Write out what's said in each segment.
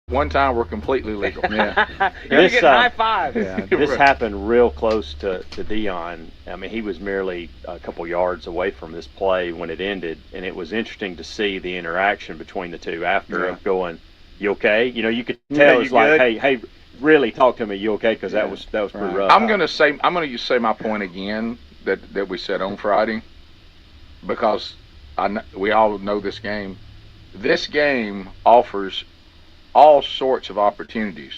one time were completely legal. Yeah. You're getting high five. Yeah, this happened real close to Dion. I mean, he was merely a couple yards away from this play when it ended, and it was interesting to see the interaction between the two after of going, "You okay?" You know, you could tell it's like, "Hey, really talk to me. You okay?" Because that was pretty rough. I'm gonna say my point again that we said on Friday, because we all know this game. This game offers all sorts of opportunities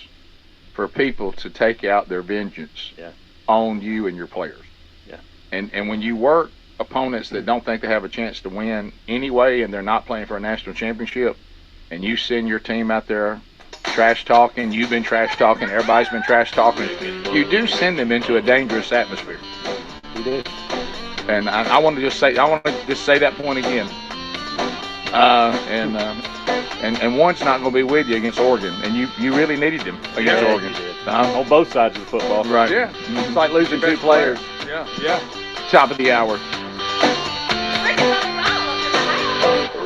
for people to take out their vengeance on you and your players. Yeah. And when you work opponents that don't think they have a chance to win anyway, and they're not playing for a national championship, and you send your team out there trash talking, you've been trash talking, everybody's been trash talking, you do send them into a dangerous atmosphere. You do. And I want to just say that point again. And one's not going to be with you against Oregon, and you really needed him against Oregon. On both sides of the football. Right. Yeah. It's like losing two players. Yeah. Top of the hour.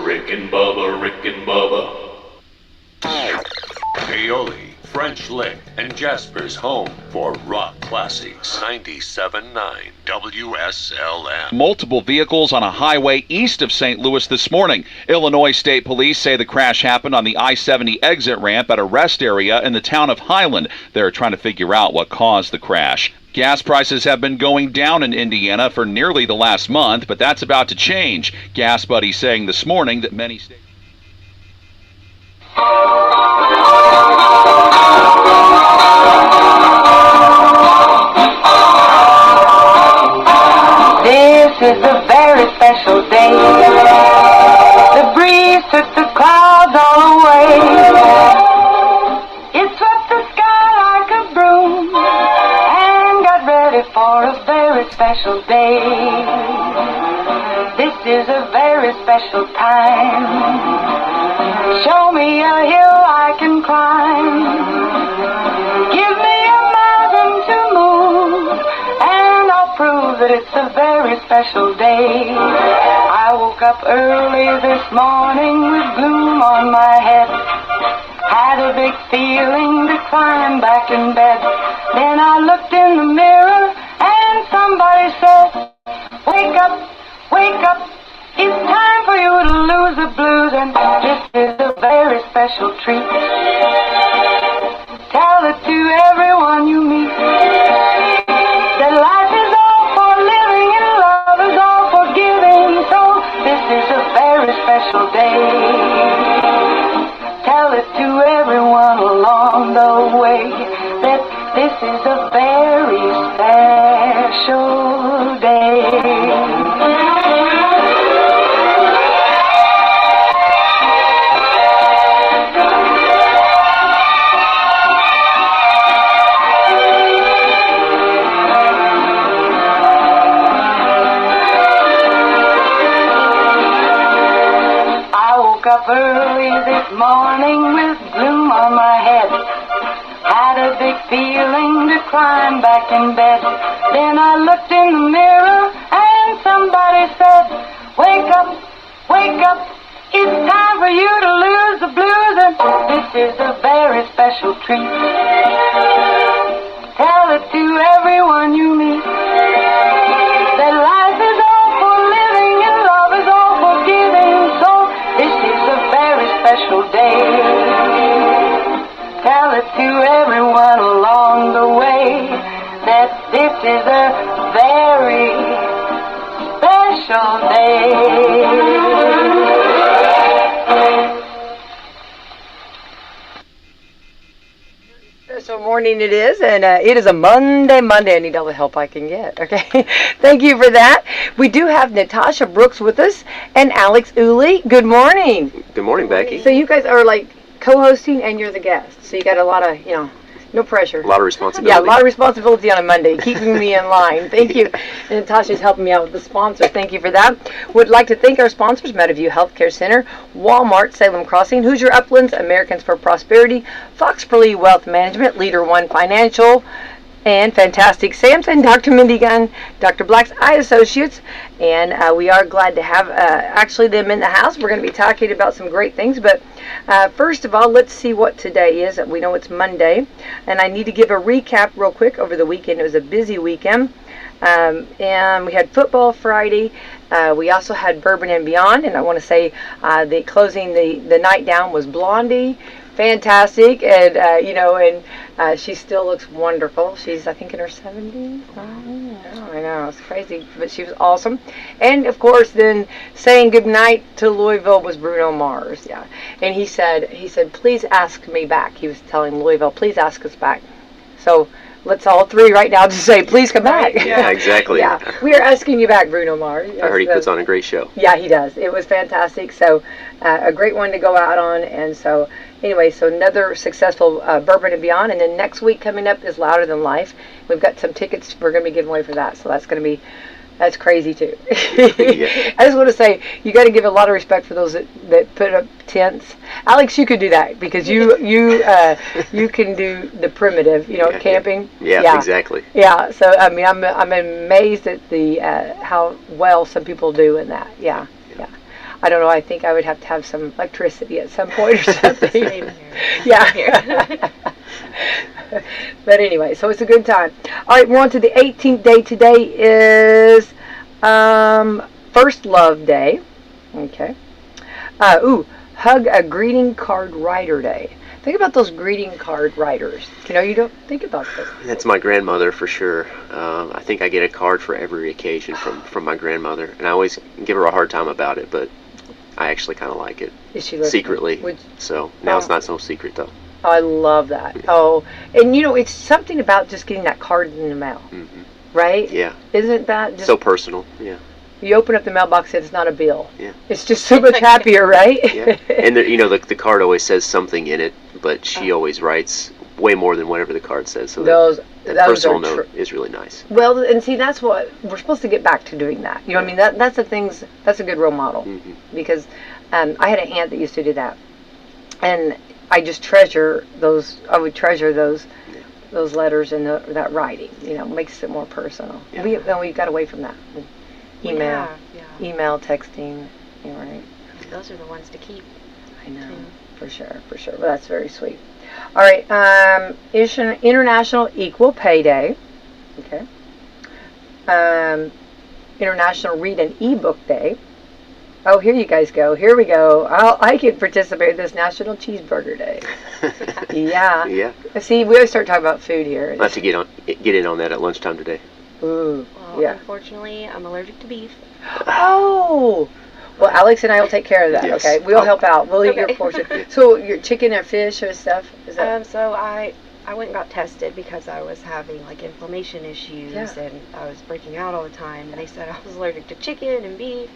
Rick and Bubba. Paoli, French Lick, and Jasper's home for rock classics. 97.9 WSLM. Multiple vehicles on a highway east of St. Louis this morning. Illinois State Police say the crash happened on the I-70 exit ramp at a rest area in the town of Highland. They're trying to figure out what caused the crash. Gas prices have been going down in Indiana for nearly the last month, but that's about to change. Gas Buddy saying this morning that many states... This is a very special day. The breeze took the clouds all away. It swept the sky like a broom and got ready for a very special day. This is a very special time. Show me a hill I can climb. Give me a mountain to move, and I'll prove that it's a very special day. I woke up early this morning with gloom on my head. Had a big feeling to climb back in bed. Then I looked in the mirror and somebody said, wake up, wake up. It's time for you to lose the blues, and this is a very special treat. Tell it to everyone you meet, that life is all for living and love is all for giving. So this is a very special day. Tell it to everyone along the way that this is a very special day. Up early this morning with gloom on my head. Had a big feeling to climb back in bed. Then I looked in the mirror and somebody said, wake up, wake up. It's time for you to lose the blues, and this is a very special treat. Tell it to everyone you meet that life is all for living and love is all for giving. So this is a very special day. Tell it to everyone along the way that this is a very special day. Special morning it is, and it is a Monday. I need all the help I can get, okay? Thank you for that. We do have Natasha Brooks with us and Alex Ooley. Good morning. Good morning, Becky. So you guys are like co-hosting and you're the guest, so you got a lot of, no pressure. A lot of responsibility. Yeah, a lot of responsibility on a Monday, keeping me in line. Thank you. And Natasha's helping me out with the sponsor. Thank you for that. Would like to thank our sponsors, Meadowview Healthcare Center, Walmart, Salem Crossing, Hoosier Uplands, Americans for Prosperity, Fox for Lee Wealth Management, Leader One Financial, and fantastic Samson, Dr. Mindy Gunn, Dr. Black's Eye Associates, and we are glad to have actually them in the house. We're going to be talking about some great things, but first of all, let's see what today is. We know it's Monday, and I need to give a recap real quick over the weekend. It was a busy weekend, and we had football Friday. We also had Bourbon and Beyond, and I want to say the closing the night down was Blondie. Fantastic, and and she still looks wonderful. She's, I think, in her 70s. I know, it's crazy, but she was awesome. And of course, then saying goodnight to Louisville was Bruno Mars. Yeah, and he said, please ask me back. He was telling Louisville, please ask us back. So let's all three right now just say, please come back. Yeah, exactly. Yeah, we are asking you back, Bruno Mars. I heard he puts on a great show. Yeah, he does. It was fantastic. So a great one to go out on, and so. Anyway, so another successful Bourbon and Beyond, and then next week coming up is Louder Than Life. We've got some tickets we're going to be giving away for that, so that's crazy too. Yeah. I just want to say, you got to give a lot of respect for those that put up tents. Alex, you could do that because you can do the primitive, camping. Yeah, exactly. Yeah, so I mean, I'm amazed at the how well some people do in that. Yeah. I don't know. I think I would have to have some electricity at some point or something. Same here. Yeah. But anyway, so it's a good time. All right, we're on to the 18th day. Today is First Love Day. Okay. Hug a Greeting Card Writer Day. Think about those greeting card writers. You don't think about this. That's my grandmother for sure. I think I get a card for every occasion from my grandmother, and I always give her a hard time about it, but I actually kind of like it. Is she listening? Secretly. So now it's not so secret though. Oh, I love that. Oh, and it's something about just getting that card in the mail, right? Yeah. Isn't that just so personal? Yeah. You open up the mailbox and it's not a bill. Yeah. It's just so much happier, right? Yeah. And the card always says something in it, but she always writes way more than whatever the card says. So those personal are note is really nice. Well, and see, that's what we're supposed to get back to doing that. You know what I mean? That's the things. That's a good role model because I had an aunt that used to do that, and I just treasure those. I would treasure those letters and that writing. Makes it more personal. Yeah. We got away from that. Email, texting. Right. Those are the ones to keep. I know, for sure. Well, that's very sweet. All right, International Equal Pay Day. Okay. International Read an E-Book Day. Oh, here you guys go. Here we go. I can participate in this National Cheeseburger Day. Yeah. Yeah. See, we always start talking about food here. I'll have to get in on that at lunchtime today. Ooh. Well, yeah. Unfortunately, I'm allergic to beef. Oh. Well, Alex and I will take care of that. Yes. Okay, we'll help out. We'll eat your portion. So your chicken and fish and stuff. Is that? So I went and got tested because I was having inflammation issues and I was breaking out all the time. And they said I was allergic to chicken and beef.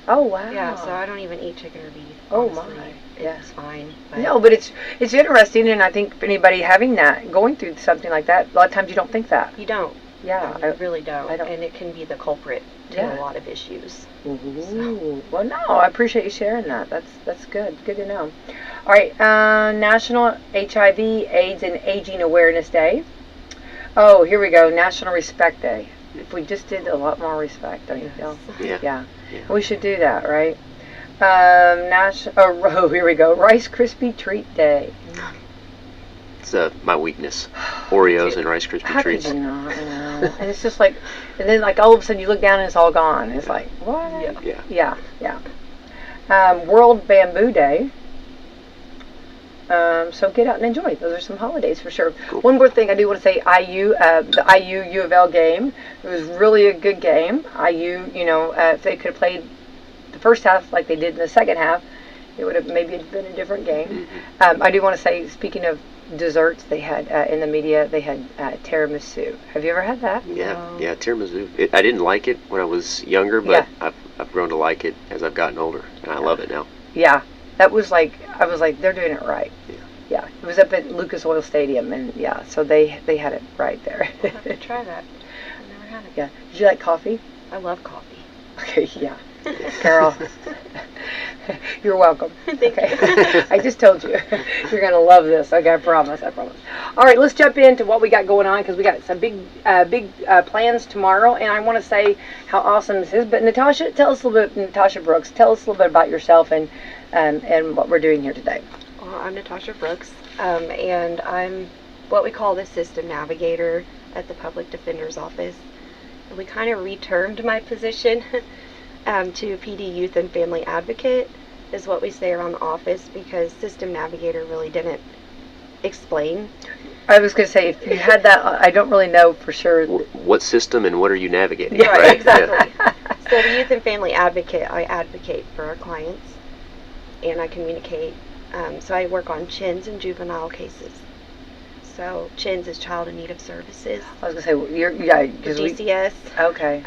Oh wow. Yeah. So I don't even eat chicken or beef. Oh honestly. my. It's fine. But No, but it's interesting, and I think anybody having that, going through something like that, a lot of times you don't think that. you don't. Yeah. You really don't. I don't. And it can be the culprit to Yeah. a lot of issues. Ooh. Well, no, I appreciate you sharing that. That's good. Good to know. All right, National HIV, AIDS, and Aging Awareness Day. Oh, here we go. National Respect Day. If we just did a lot more respect, don't you feel? Yeah. We should do that, right? Here we go. Rice Krispie Treat Day. It's my weakness. Oreos and Rice Krispie How treats. could you not? I know. And it's just and then all of a sudden you look down and it's all gone. It's like, what? Yeah. Yeah. World Bamboo Day. So get out and enjoy. Those are some holidays for sure. Cool. One more thing I do want to say, the IU U of L game. It was really a good game. IU, if they could have played the first half like they did in the second half, it would have maybe been a different game. I do want to say, speaking of desserts, they had in the media, they had tiramisu. Have you ever had that? Yeah, tiramisu. I didn't like it when I was younger, but I've grown to like it as I've gotten older, and I love it now. Yeah, that was I was like, they're doing it right. Yeah, it was up at Lucas Oil Stadium, and so they had it right there. I'll have to try that. I've never had it. Yeah. Did you like coffee? I love coffee. Okay, yeah. Carol. You're welcome. Thank you. I just told you. You're going to love this. Okay, I promise. All right, let's jump into what we got going on, because we got some big plans tomorrow, and I want to say how awesome this is. But Natasha, Natasha Brooks, tell us a little bit about yourself and what we're doing here today. Well, I'm Natasha Brooks, and I'm what we call the system navigator at the Public Defender's Office. And we kind of retermed my position to PD Youth and Family Advocate, is what we say around the office, because system navigator really didn't explain. I was going to say, if you had that, I don't really know for sure. What system and what are you navigating? Yeah, right? exactly. So the Youth and Family Advocate, I advocate for our clients, and I communicate. So I work on CHINs and juvenile cases. So CHINs is Child in Need of Services. I was going to say, because DCS. Okay.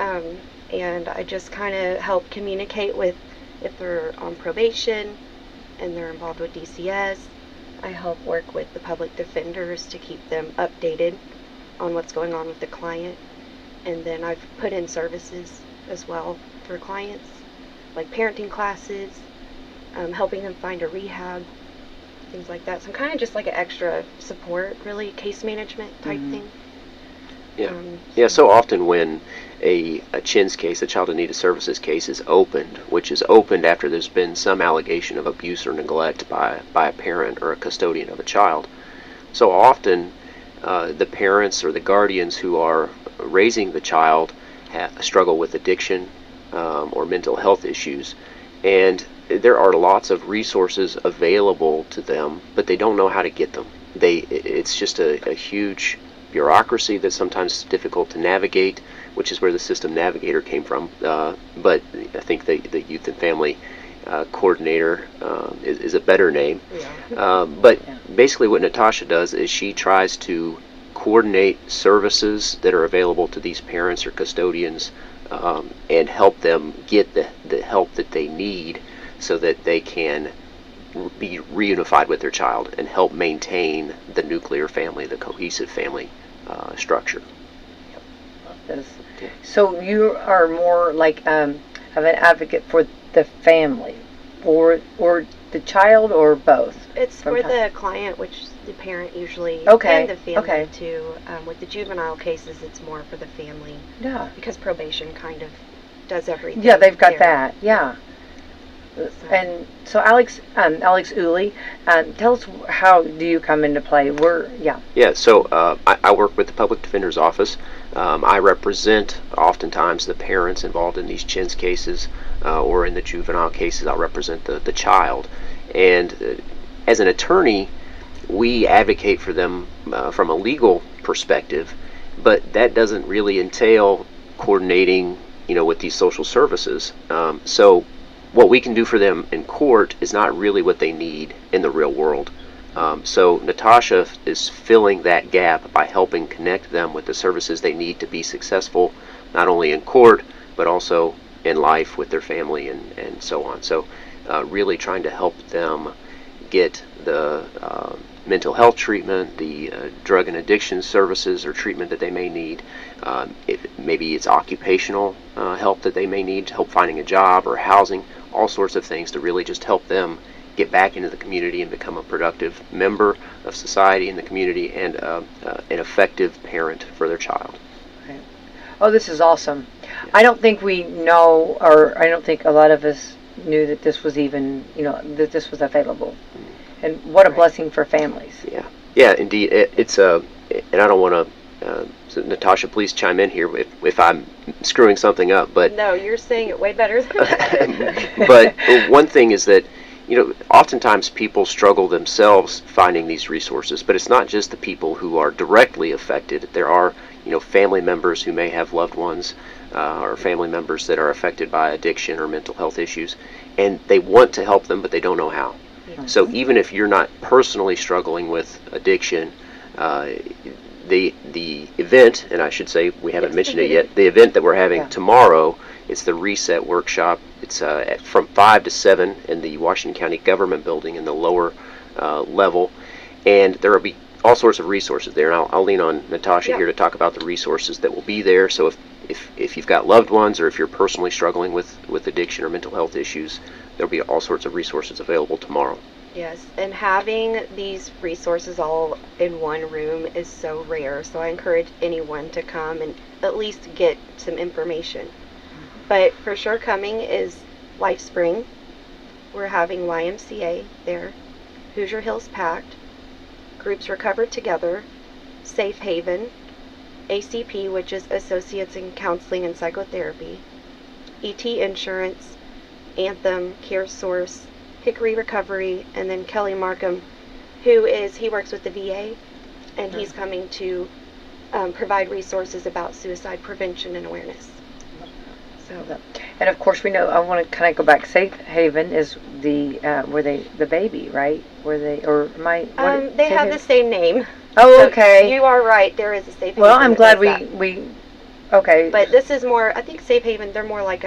And I just kind of help communicate with, if they're on probation and they're involved with DCS, I help work with the public defenders to keep them updated on what's going on with the client. And then I've put in services as well for clients, like parenting classes, helping them find a rehab, things like that. So I'm kind of just like an extra support, really, case management type thing. Yeah. So often when a CHINS case, a Child in Need of Services case, is opened, which is opened after there's been some allegation of abuse or neglect by a parent or a custodian of a child, so often the parents or the guardians who are raising the child struggle with addiction or mental health issues, and there are lots of resources available to them, but they don't know how to get them. It's just a huge bureaucracy that's sometimes difficult to navigate, which is where the system navigator came from. But I think the youth and family coordinator is a better name. But basically what Natasha does is she tries to coordinate services that are available to these parents or custodians and help them get the help that they need so that they can be reunified with their child and help maintain the nuclear family, the cohesive family structure. So you are more like of an advocate for the family, or the child, or both? It's for the client, which the parent usually, Okay. and the family Okay. too. With the juvenile cases, it's more for the family. Yeah. Because probation kind of does everything. Yeah, they've got there. that. Yeah. And so Alex Ooley, tell us, how do you come into play? So I work with the Public Defender's Office. I represent oftentimes the parents involved in these CHINS cases, or in the juvenile cases I'll represent the child. And as an attorney, we advocate for them from a legal perspective, but that doesn't really entail coordinating, with these social services. So what we can do for them in court is not really what they need in the real world. So Natasha is filling that gap by helping connect them with the services they need to be successful, not only in court, but also in life with their family and so on. So really trying to help them get the mental health treatment, the drug and addiction services or treatment that they may need. Maybe it's occupational help that they may need, help finding a job or housing, all sorts of things to really just help them get back into the community and become a productive member of society in the community and an effective parent for their child. Right. Oh, this is awesome. Yeah. I don't think we know, or I don't think a lot of us knew that this was even, that this was available. And what a blessing for families. Yeah, indeed. It's and I don't want to, so Natasha, please chime in here if I'm screwing something up. But no, you're saying it way better. But one thing is that, oftentimes people struggle themselves finding these resources, but it's not just the people who are directly affected. There are, family members who may have loved ones or family members that are affected by addiction or mental health issues, and they want to help them, but they don't know how. So even if you're not personally struggling with addiction, the event, and I should say we haven't mentioned it yet, the event that we're having tomorrow, it's the Reset Workshop. It's from 5 to 7 in the Washington County Government Building in the lower level, and there will be all sorts of resources there. And I'll lean on Natasha here to talk about the resources that will be there. So if you've got loved ones, or if you're personally struggling with addiction or mental health issues, there'll be all sorts of resources available tomorrow. Yes, and having these resources all in one room is so rare. So I encourage anyone to come and at least get some information. But for sure coming is Life Spring. We're having YMCA there, Hoosier Hills Pact, Groups Recovered Together, Safe Haven, ACP, which is Associates in Counseling and Psychotherapy, ET Insurance, Anthem, Care Source, Hickory Recovery, and then Kelly Markham, he works with the VA, and he's coming to provide resources about suicide prevention and awareness. So, and of course we know, I want to kind of go back, Safe Haven is the the baby, right? They have the same name. Oh, So okay. you are right, there is a Safe Haven. Well, I'm that glad does that. we okay. But this is more, I think Safe Haven, they're more like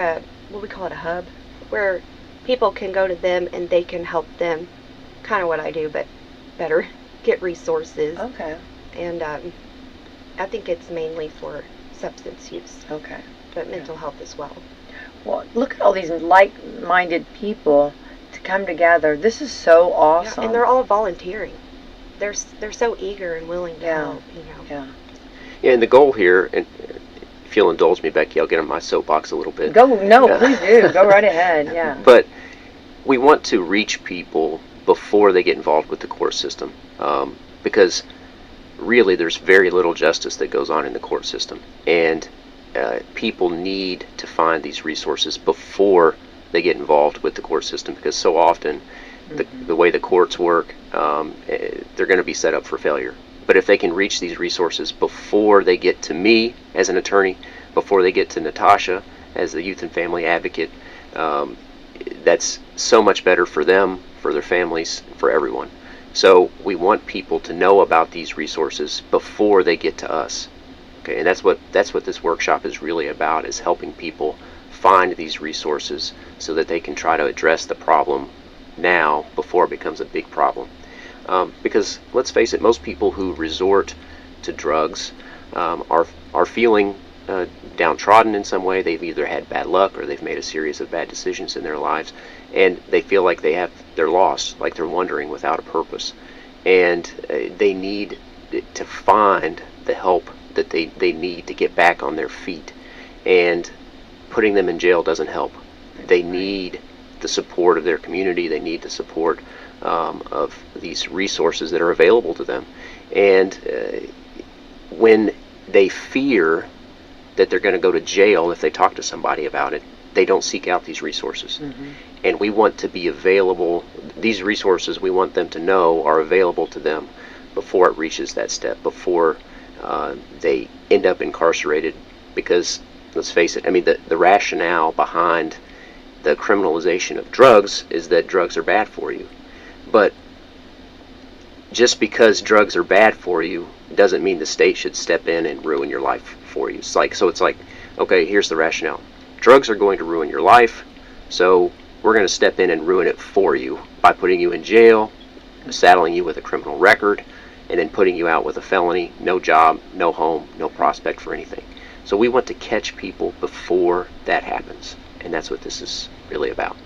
what we call it, a hub, where people can go to them and they can help them, kind of what I do, but better, get resources. Okay. And I think it's mainly for substance use, Okay. but mental health as well. Well, look at all these like-minded people to come together. This is so awesome. Yeah, and they're all volunteering. They're so eager and willing to help, Yeah. Yeah, and the goal here, and if you'll indulge me, Becky, I'll get on my soapbox a little bit. Please do. Go right ahead. Yeah. But we want to reach people before they get involved with the court system, because really there's very little justice that goes on in the court system, and people need to find these resources before they get involved with the court system, because so often the way the courts work, they're going to be set up for failure. But if they can reach these resources before they get to me as an attorney, before they get to Natasha as the youth and family advocate, that's so much better for them, for their families, for everyone. So we want people to know about these resources before they get to us. Okay, and that's what this workshop is really about, is helping people find these resources so that they can try to address the problem now before it becomes a big problem. Because let's face it, most people who resort to drugs are feeling downtrodden in some way. They've either had bad luck or they've made a series of bad decisions in their lives, and they feel like they're lost, like they're wandering without a purpose, and they need to find the help that they need to get back on their feet. And putting them in jail doesn't help. They need the support of their community. They need the support of these resources that are available to them. And when they fear that they're going to go to jail if they talk to somebody about it, they don't seek out these resources. And we want to be available. These resources, we want them to know, are available to them before it reaches that step, before they end up incarcerated. Because let's face it, I mean, the rationale behind the criminalization of drugs is that drugs are bad for you. But just because drugs are bad for you doesn't mean the state should step in and ruin your life for you. It's like, okay, here's the rationale. Drugs are going to ruin your life, so we're going to step in and ruin it for you by putting you in jail, saddling you with a criminal record, and then putting you out with a felony, no job, no home, no prospect for anything. So we want to catch people before that happens, and that's what this is really about.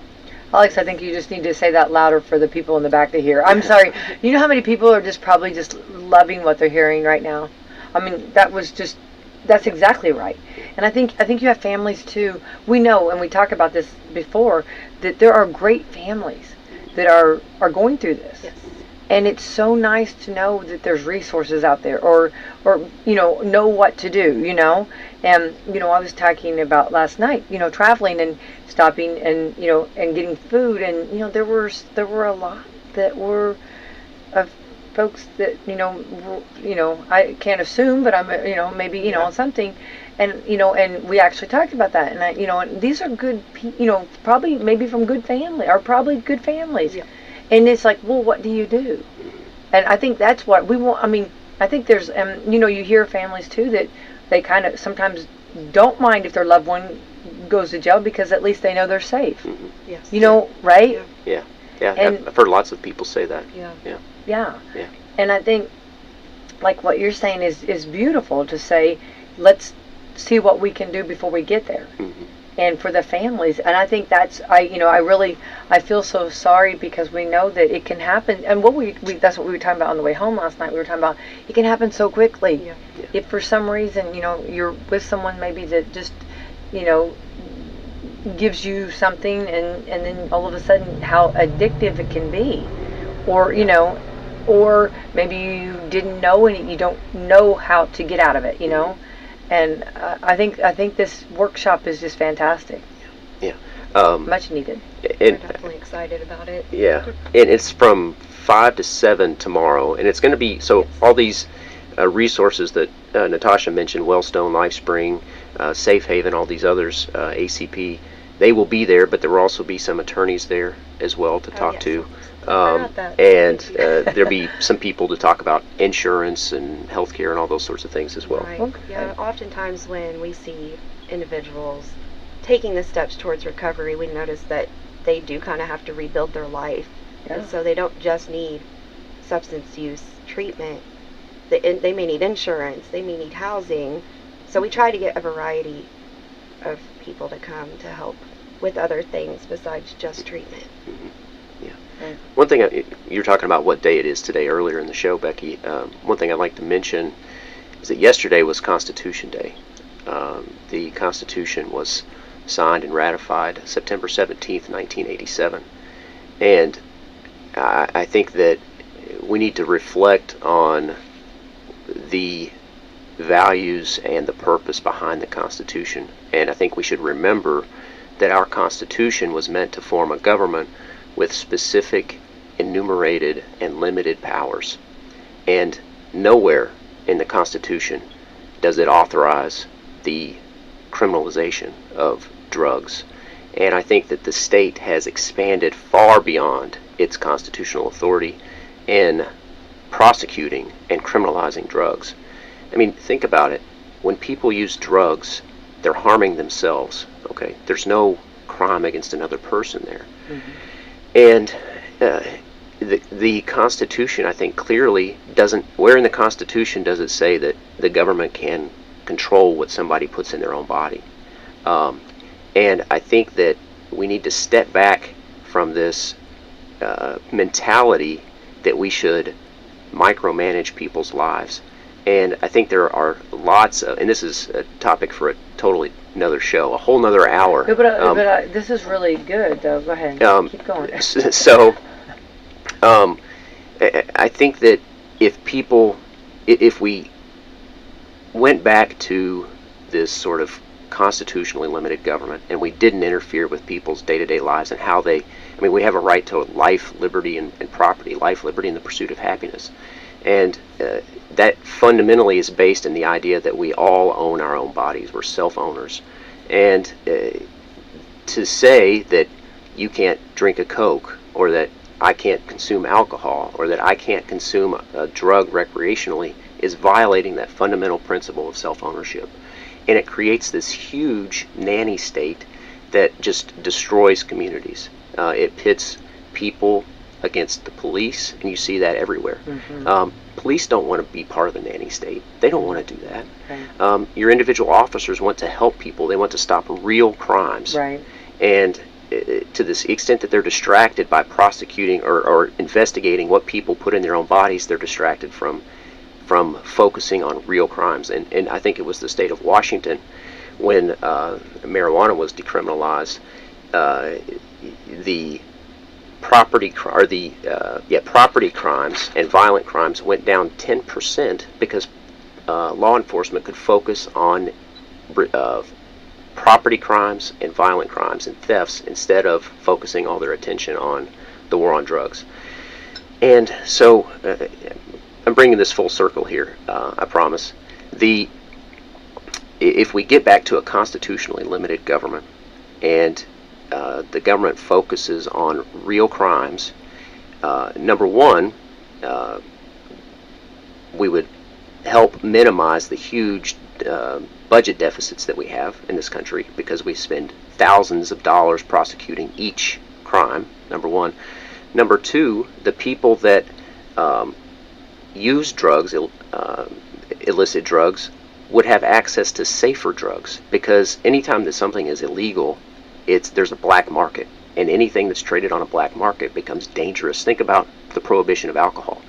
Alex, I think you just need to say that louder for the people in the back to hear. I'm sorry. You know how many people are probably just loving what they're hearing right now? I mean, that's exactly right. And I think you have families too. We know, and we talked about this before, that there are great families that are going through this. Yes. And it's so nice to know that there's resources out there, or know what to do, And I was talking about last night, traveling and stopping and and getting food, and there were a lot that were of folks that I can't assume, but I'm maybe something, and and we actually talked about that, and and these are good probably maybe from good family, or probably good families. Yeah. And it's like, well, what do you do? And I think that's what we want. I mean, I think there's, you hear families too that they kind of sometimes don't mind if their loved one goes to jail, because at least they know they're safe. Yes. Right? Yeah. And I've heard lots of people say that. Yeah. And I think, like what you're saying is beautiful, to say, let's see what we can do before we get there. and for the families. And I think that's, I feel so sorry, because we know that it can happen. And that's what we were talking about on the way home last night. We were talking about it can happen so quickly. Yeah. If for some reason, you're with someone maybe that just, gives you something, and then all of a sudden how addictive it can be. Or maybe you didn't know, and you don't know how to get out of it, And I think this workshop is just fantastic. Yeah. Much needed. We're definitely excited about it. Yeah, and it's from 5 to 7 tomorrow, and it's going to be, so all these resources that Natasha mentioned, Wellstone, LifeSpring, Safe Haven, all these others, ACP, they will be there, but there will also be some attorneys there as well to talk yes. to. That. And there'll be some people to talk about insurance and healthcare and all those sorts of things as well. Right. Okay. Yeah, oftentimes when we see individuals taking the steps towards recovery, we notice that they do kind of have to rebuild their life. Yeah. And so they don't just need substance use treatment. They may need insurance, they may need housing. So we try to get a variety of people to come to help with other things besides just treatment. Mm-hmm. Yeah. One thing, you're talking about what day it is today earlier in the show, Becky. One thing I'd like to mention is that yesterday was Constitution Day. The Constitution was signed and ratified September 17th, 1987. And I think that we need to reflect on the values and the purpose behind the Constitution. And I think we should remember that our Constitution was meant to form a government with specific, enumerated, and limited powers. And nowhere in the Constitution does it authorize the criminalization of drugs. And I think that the state has expanded far beyond its constitutional authority in prosecuting and criminalizing drugs. I mean, think about it. When people use drugs, they're harming themselves, okay? There's no crime against another person there. Mm-hmm. And the Constitution, I think, clearly doesn't, where in the Constitution does it say that the government can control what somebody puts in their own body? And I think that we need to step back from this mentality that we should micromanage people's lives. And I think there are lots of, and this is a topic for a totally another show, a whole nother hour. No, but this is really good, though. Go ahead. Keep going. So, I think that if we went back to this sort of constitutionally limited government, and we didn't interfere with people's day-to-day lives and how we have a right to life, liberty, and property, life, liberty, and the pursuit of happiness. And that fundamentally is based in the idea that we all own our own bodies. We're self-owners. And to say that you can't drink a Coke, or that I can't consume alcohol, or that I can't consume a drug recreationally is violating that fundamental principle of self-ownership. And it creates this huge nanny state that just destroys communities. It pits people against the police, and you see that everywhere. Mm-hmm. Police don't want to be part of the nanny state. They don't want to do that. Okay. Your individual officers want to help people. They want to stop real crimes. Right. And to this extent that they're distracted by prosecuting or investigating what people put in their own bodies, they're distracted from focusing on real crimes. And I think it was the state of Washington when marijuana was decriminalized, the property crimes and violent crimes went down 10% because law enforcement could focus on property crimes and violent crimes and thefts instead of focusing all their attention on the war on drugs. And so I'm bringing this full circle here, I promise. If we get back to a constitutionally limited government, and the government focuses on real crimes, number one, we would help minimize the huge budget deficits that we have in this country, because we spend thousands of dollars prosecuting each crime, number one. Number two, the people that use drugs, illicit drugs, would have access to safer drugs, because anytime that something is illegal, there's a black market, and anything that's traded on a black market becomes dangerous. Think about the prohibition of alcohol.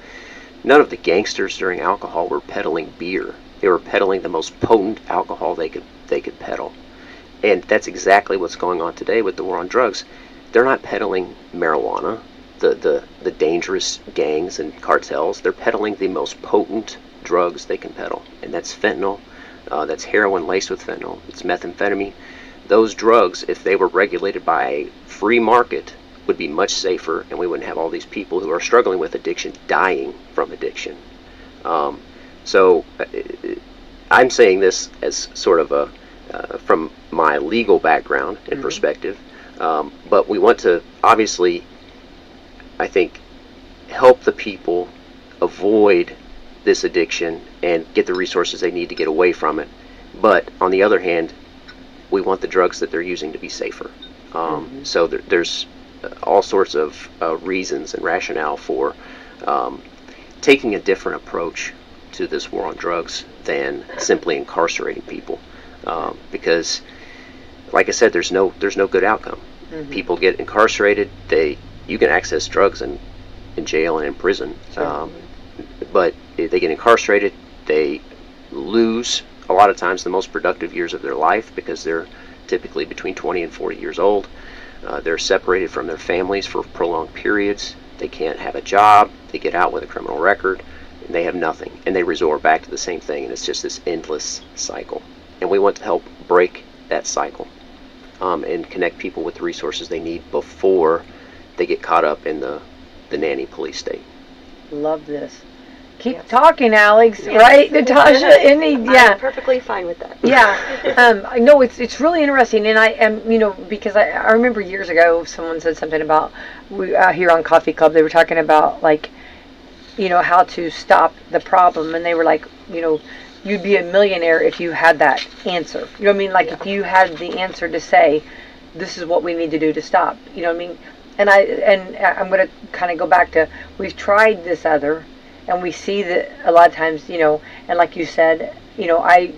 None of the gangsters during alcohol were peddling beer. They were peddling the most potent alcohol they could peddle. And that's exactly what's going on today with the war on drugs. They're not peddling marijuana, the dangerous gangs and cartels. They're peddling the most potent drugs they can peddle, and that's fentanyl, that's heroin laced with fentanyl, it's methamphetamine. Those drugs, if they were regulated by a free market, would be much safer, and we wouldn't have all these people who are struggling with addiction dying from addiction. So I'm saying this as sort of from my legal background and perspective, but we want to obviously, I think, help the people avoid this addiction and get the resources they need to get away from it. But on the other hand, we want the drugs that they're using to be safer. So there's all sorts of reasons and rationale for taking a different approach to this war on drugs than simply incarcerating people, because, like I said, there's no good outcome. People get incarcerated. You can access drugs in jail and in prison, but if they get incarcerated, they lose a lot of times the most productive years of their life, because they're typically between 20 and 40 years old. They're separated from their families for prolonged periods. They can't have a job. They get out with a criminal record, and they have nothing, and they resort back to the same thing, and it's just this endless cycle. And we want to help break that cycle, and connect people with the resources they need before they get caught up in the nanny police state. Love this. Keep talking, Alex. Right, Natasha? I'm perfectly fine with that. Yeah. No, it's really interesting, and I am, because I remember years ago someone said something about here on Coffee Club. They were talking about how to stop the problem, and they were like, you'd be a millionaire if you had that answer. You know what I mean? Like if you had the answer to say, this is what we need to do to stop. You know what I mean? And I'm going to kind of go back to, we've tried this other. And we see that a lot of times, and like you said, I,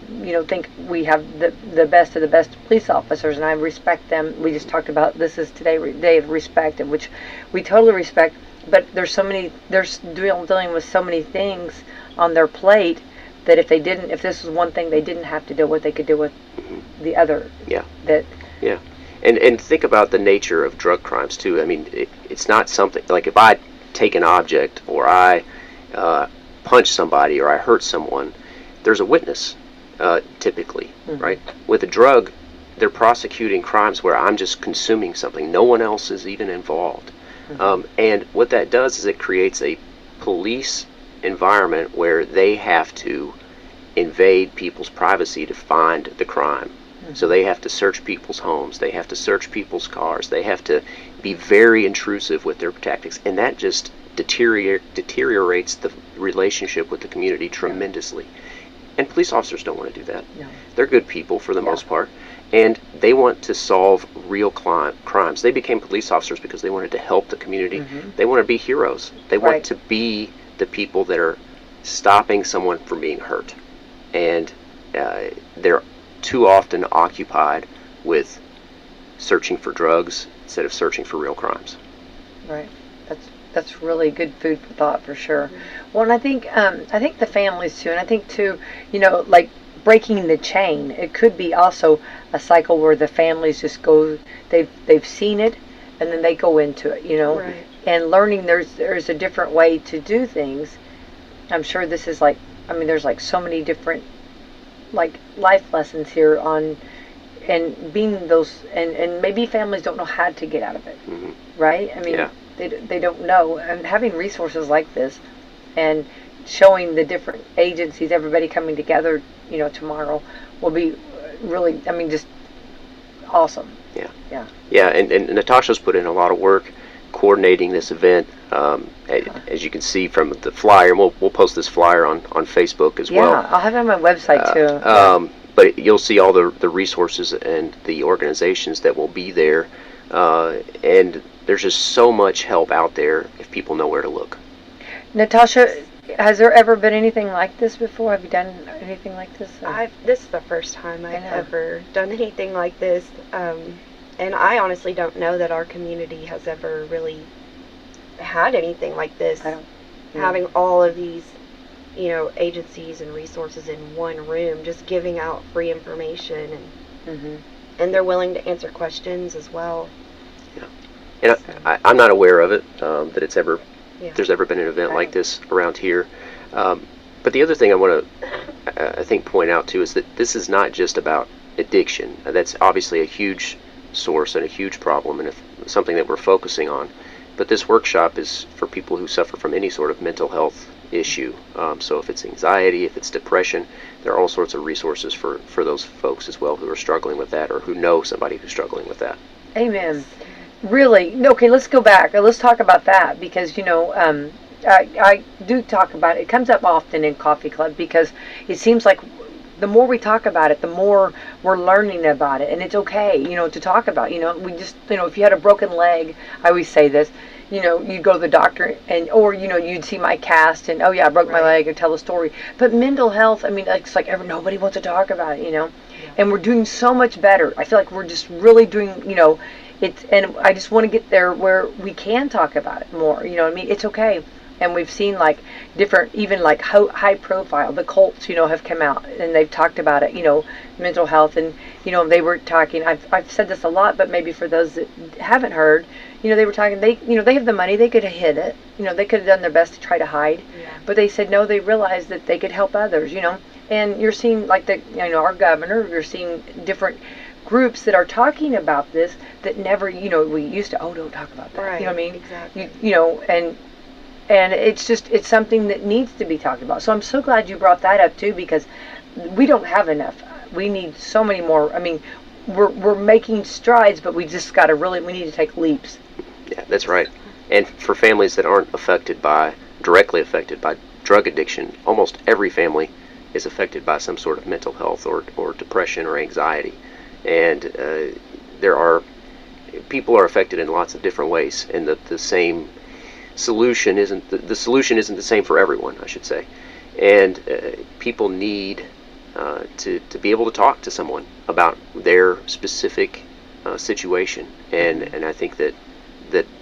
think we have the best of the best police officers, and I respect them. We just talked about this is today Day of Respect, and which we totally respect. But they're dealing with so many things on their plate that if this was one thing they didn't have to deal with, they could deal with the other. Yeah. Yeah. And think about the nature of drug crimes too. I mean, it's not something like if I take an object or I punch somebody or I hurt someone, there's a witness, typically, right? With a drug, they're prosecuting crimes where I'm just consuming something. No one else is even involved. And what that does is it creates a police environment where they have to invade people's privacy to find the crime. So they have to search people's homes. They have to search people's cars. They have to be very intrusive with their tactics. And that just deteriorates the relationship with the community tremendously. And police officers don't want to do that. No. They're good people for the most part, and they want to solve real crimes. They became police officers because they wanted to help the community. They want to be heroes. They want to be the people that are stopping someone from being hurt. And they're too often occupied with searching for drugs instead of searching for real crimes. Right. That's really good food for thought for sure. Well, and I think the families too, and I think too, like breaking the chain. It could be also a cycle where the families just go, they've seen it, and then they go into it, Right. and learning there's a different way to do things. I'm sure this is there's so many different life lessons here on, and being those, and maybe families don't know how to get out of it, right? I mean. Yeah. They don't know, and having resources like this and showing the different agencies, everybody coming together, tomorrow will be really, just awesome. Yeah, and Natasha's put in a lot of work coordinating this event, as you can see from the flyer, and we'll post this flyer on Facebook as well. Yeah, I'll have it on my website too. But you'll see all the resources and the organizations that will be there, and there's just so much help out there if people know where to look. Natasha, has there ever been anything like this before? Have you done anything like this? This is the first time I've ever done anything like this. And I honestly don't know that our community has ever really had anything like this. Having all of these, agencies and resources in one room, just giving out free information, and they're willing to answer questions as well. Yeah, and I'm not aware of it, that there's ever been an event like this around here. But the other thing I want to, I think, point out too is that this is not just about addiction. That's obviously a huge source and a huge problem, and something that we're focusing on. But this workshop is for people who suffer from any sort of mental health issue. So if it's anxiety, if it's depression, there are all sorts of resources for those folks as well who are struggling with that, or who know somebody who's struggling with that. Amen. Really? Okay, let's go back. Let's talk about that, because, I do talk about it. It comes up often in Coffee Club, because it seems like the more we talk about it, the more we're learning about it. And it's okay, to talk about. We just, if you had a broken leg, I always say this, you'd go to the doctor, or you'd see my cast, and, oh yeah, I broke my leg, and tell a story. But mental health, it's like nobody wants to talk about it, And we're doing so much better. I feel like we're just really doing, and I just want to get there where we can talk about it more. It's okay. And we've seen like different, even like high profile, the cults, have come out and they've talked about it, mental health, and they were talking. I've said this a lot, but maybe for those that haven't heard, they were talking. They have the money, they could have hid it, they could have done their best to try to hide, but they said no. They realized that they could help others, And you're seeing like our governor. You're seeing different groups that are talking about this that never, we used to, don't talk about that. Right. You know what I mean? Exactly. And it's something that needs to be talked about. So I'm so glad you brought that up too, because we don't have enough. We need so many more. We're making strides, but we just got to we need to take leaps. Yeah, that's right. And for families that aren't directly affected by drug addiction, almost every family is affected by some sort of mental health or depression or anxiety. And people are affected in lots of different ways, and the same solution isn't the solution isn't the same for everyone, I should say. And people need to be able to talk to someone about their specific situation, and I think that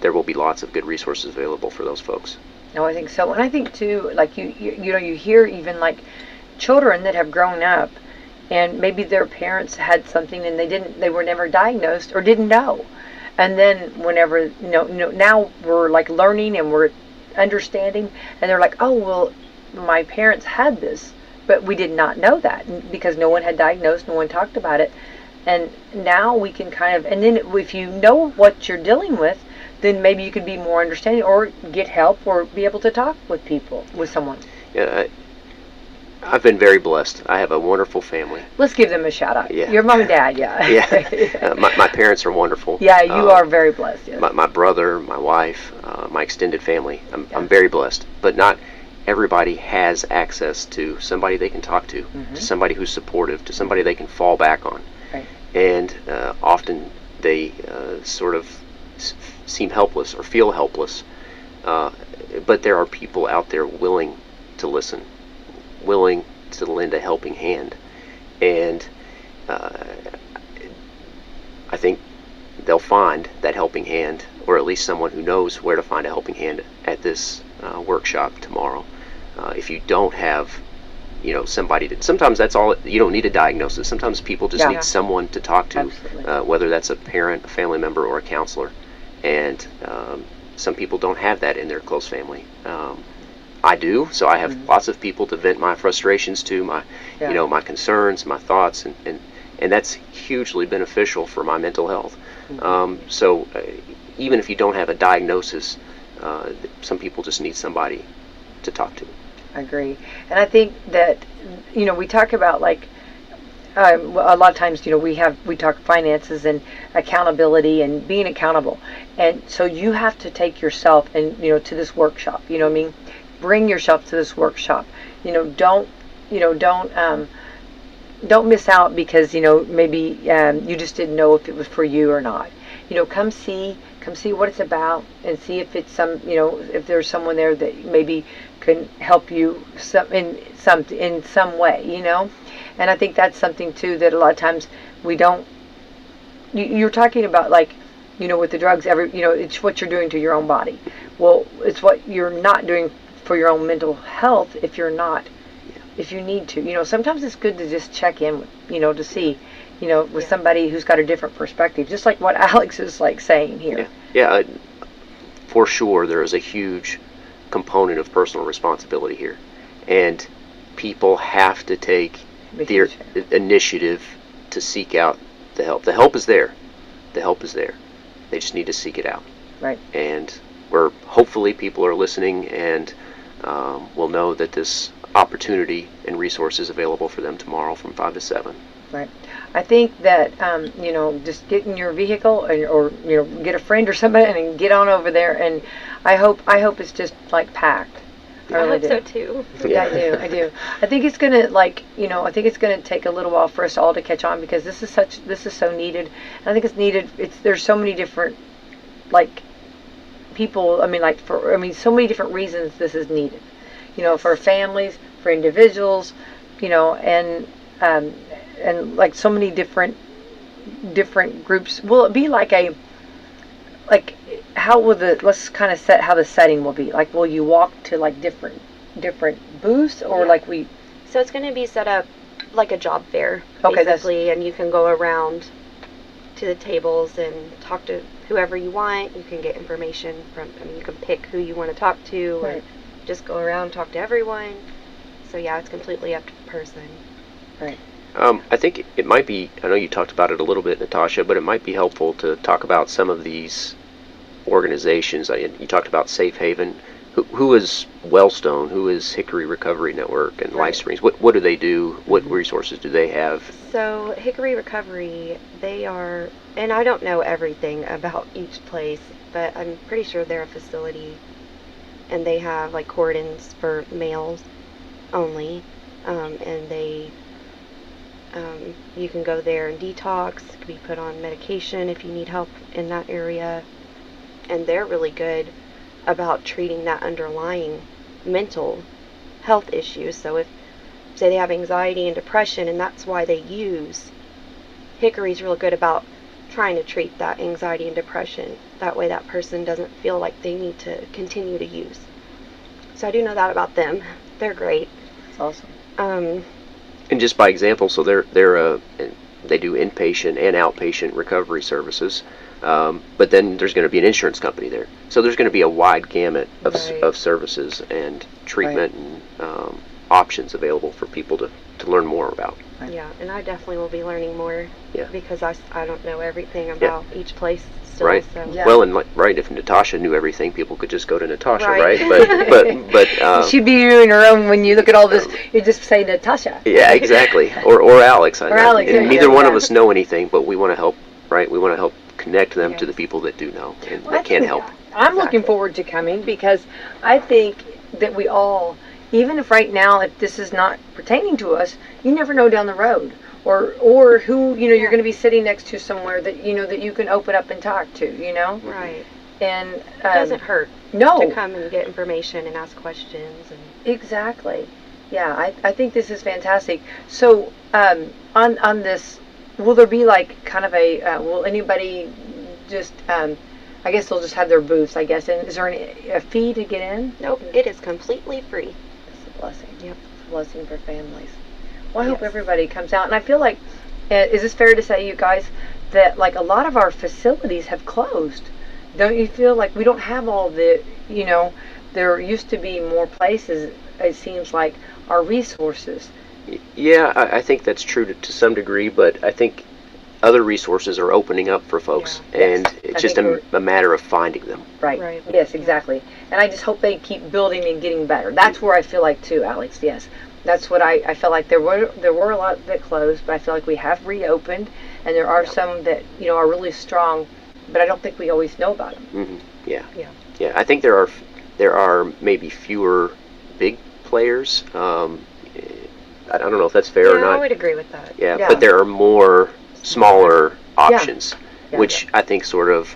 there will be lots of good resources available for those folks. No, I think so. And I think too, like you hear even like children that have grown up and maybe their parents had something and they were never diagnosed or didn't know. And then whenever, now we're like learning and we're understanding, and they're like, oh, well, my parents had this, but we did not know that because no one had diagnosed, no one talked about it. And now we can kind of, and then if you know what you're dealing with, then maybe you could be more understanding or get help or be able to talk with someone. Yeah, I've been very blessed. I have a wonderful family. Let's give them a shout out. Yeah. Your mom and dad, yeah. Yeah. My parents are wonderful. Yeah, you are very blessed. Yes. My brother, my wife, my extended family. I'm very blessed. But not everybody has access to somebody they can talk to somebody who's supportive, to somebody they can fall back on. Right. And often they sort of seem helpless or feel helpless. But there are people out there willing to listen, willing to lend a helping hand, and I think they'll find that helping hand, or at least someone who knows where to find a helping hand at this workshop tomorrow. If you don't have, somebody to, sometimes that's all, you don't need a diagnosis. Sometimes people just need someone to talk to, whether that's a parent, a family member, or a counselor. And some people don't have that in their close family. I do, so I have lots of people to vent my frustrations to, my concerns, my thoughts, and that's hugely beneficial for my mental health. So even if you don't have a diagnosis, some people just need somebody to talk to. I agree. And I think that, we talk about like, a lot of times, we talk finances and accountability and being accountable. And so you have to take yourself and, to this workshop, bring yourself to this workshop. Don't miss out because, maybe you just didn't know if it was for you or not. Come see what it's about and see if it's if there's someone there that maybe can help you in some way, you know. And I think that's something too that a lot of times we don't. You're talking about, like, you know, with the drugs, it's what you're doing to your own body. Well, it's what you're not doing for your own mental health if you need to. You know, sometimes it's good to just check in, you know, to see, you know, with somebody who's got a different perspective, just like what Alex is like saying here. Yeah, for sure there is a huge component of personal responsibility here, and people have to take the initiative to seek out the help. The help is there. They just need to seek it out. Right. And hopefully people are listening and will know that this opportunity and resources available for them tomorrow from 5 to 7. Right. I think that you know, just get in your vehicle or you know, get a friend or somebody and get on over there. And I hope it's just like packed. I hope so too. Yeah, I do. I think it's gonna, like, you know, I think it's gonna take a little while for us all to catch on, because this is so needed. And I think it's needed. There's so many different, like, people. I mean, so many different reasons this is needed. You know, for families, for individuals, you know, and like so many different groups. Will it be like how will let's kind of set how the setting will be? Like, will you walk to like different booths, or like we? So it's going to be set up like a job fair, Okay, basically, and you can go around to the tables and talk to whoever you want. You can get information from. I mean, you can pick who you want to talk to, Right. or just go around and talk to everyone. So yeah, it's completely up to the person. Right. I think it might be, I know you talked about it a little bit, Natasha, but it might be helpful to talk about some of these organizations. You talked about Safe Haven. Who is Wellstone? Who is Hickory Recovery Network and Right. Life Springs? What do they do? What resources do they have? So Hickory Recovery, they are, and I don't know everything about each place, but I'm pretty sure they're a facility, and they have like cordons for males only, and they, you can go there and detox, can be put on medication if you need help in that area, and they're really good about treating that underlying mental health issues. So if, say, they have anxiety and depression and that's why they use, Hickory's real good about trying to treat that anxiety and depression. That way that person doesn't feel like they need to continue to use. So I do know that about them. They're great. That's awesome. And just by example, so they do inpatient and outpatient recovery services, but then there's going to be an insurance company there. So there's going to be a wide gamut of services and treatment and options available for people to learn more about. Yeah, and I definitely will be learning more, because I don't know everything about each place still. Right. So. Yeah. Well, and if Natasha knew everything, people could just go to Natasha, Right. right? But She'd be doing her own. When you look at all this, you just say Natasha. yeah, exactly. Or Alex. Or Alex, And yeah, neither one yeah. of us know anything, but we want to help, right? We want to help connect them to the people that do know and Well, I that can think help. I'm looking forward to coming, because I think that we all, even if right now, if this is not pertaining to us, you never know down the road, or who, you know, you're going to be sitting next to somewhere that, you know, that you can open up and talk to, you know. Right. And It doesn't hurt no, to come and get information and ask questions. And exactly. Yeah, I think this is fantastic. So on this, will there be like kind of a will anybody just I guess they'll just have their booths, I guess. And is there a fee to get in? nope, it is completely free. It's a blessing. Yep. It's a blessing for families. Well, I hope Yes. everybody comes out. And I feel like, is this fair to say, you guys, that like a lot of our facilities have closed? Don't you feel like we don't have all the, you know, there used to be more places, it seems like, our resources. Yeah, I think that's true to some degree, but I think other resources are opening up for folks, and Yes. it's I just think a matter of finding them. Right. Right. Yes, exactly. And I just hope they keep building and getting better. That's where I feel like too, Alex. Yes. That's what I felt like. There were a lot that closed, but I feel like we have reopened, and there are some that, you know, are really strong, but I don't think we always know about them. Hmm. Yeah. Yeah. Yeah. I think there are maybe fewer big players. I don't know if that's fair or Yeah, not. I would agree with that. Yeah, Yeah. but there are more smaller options, Yeah. which I think sort of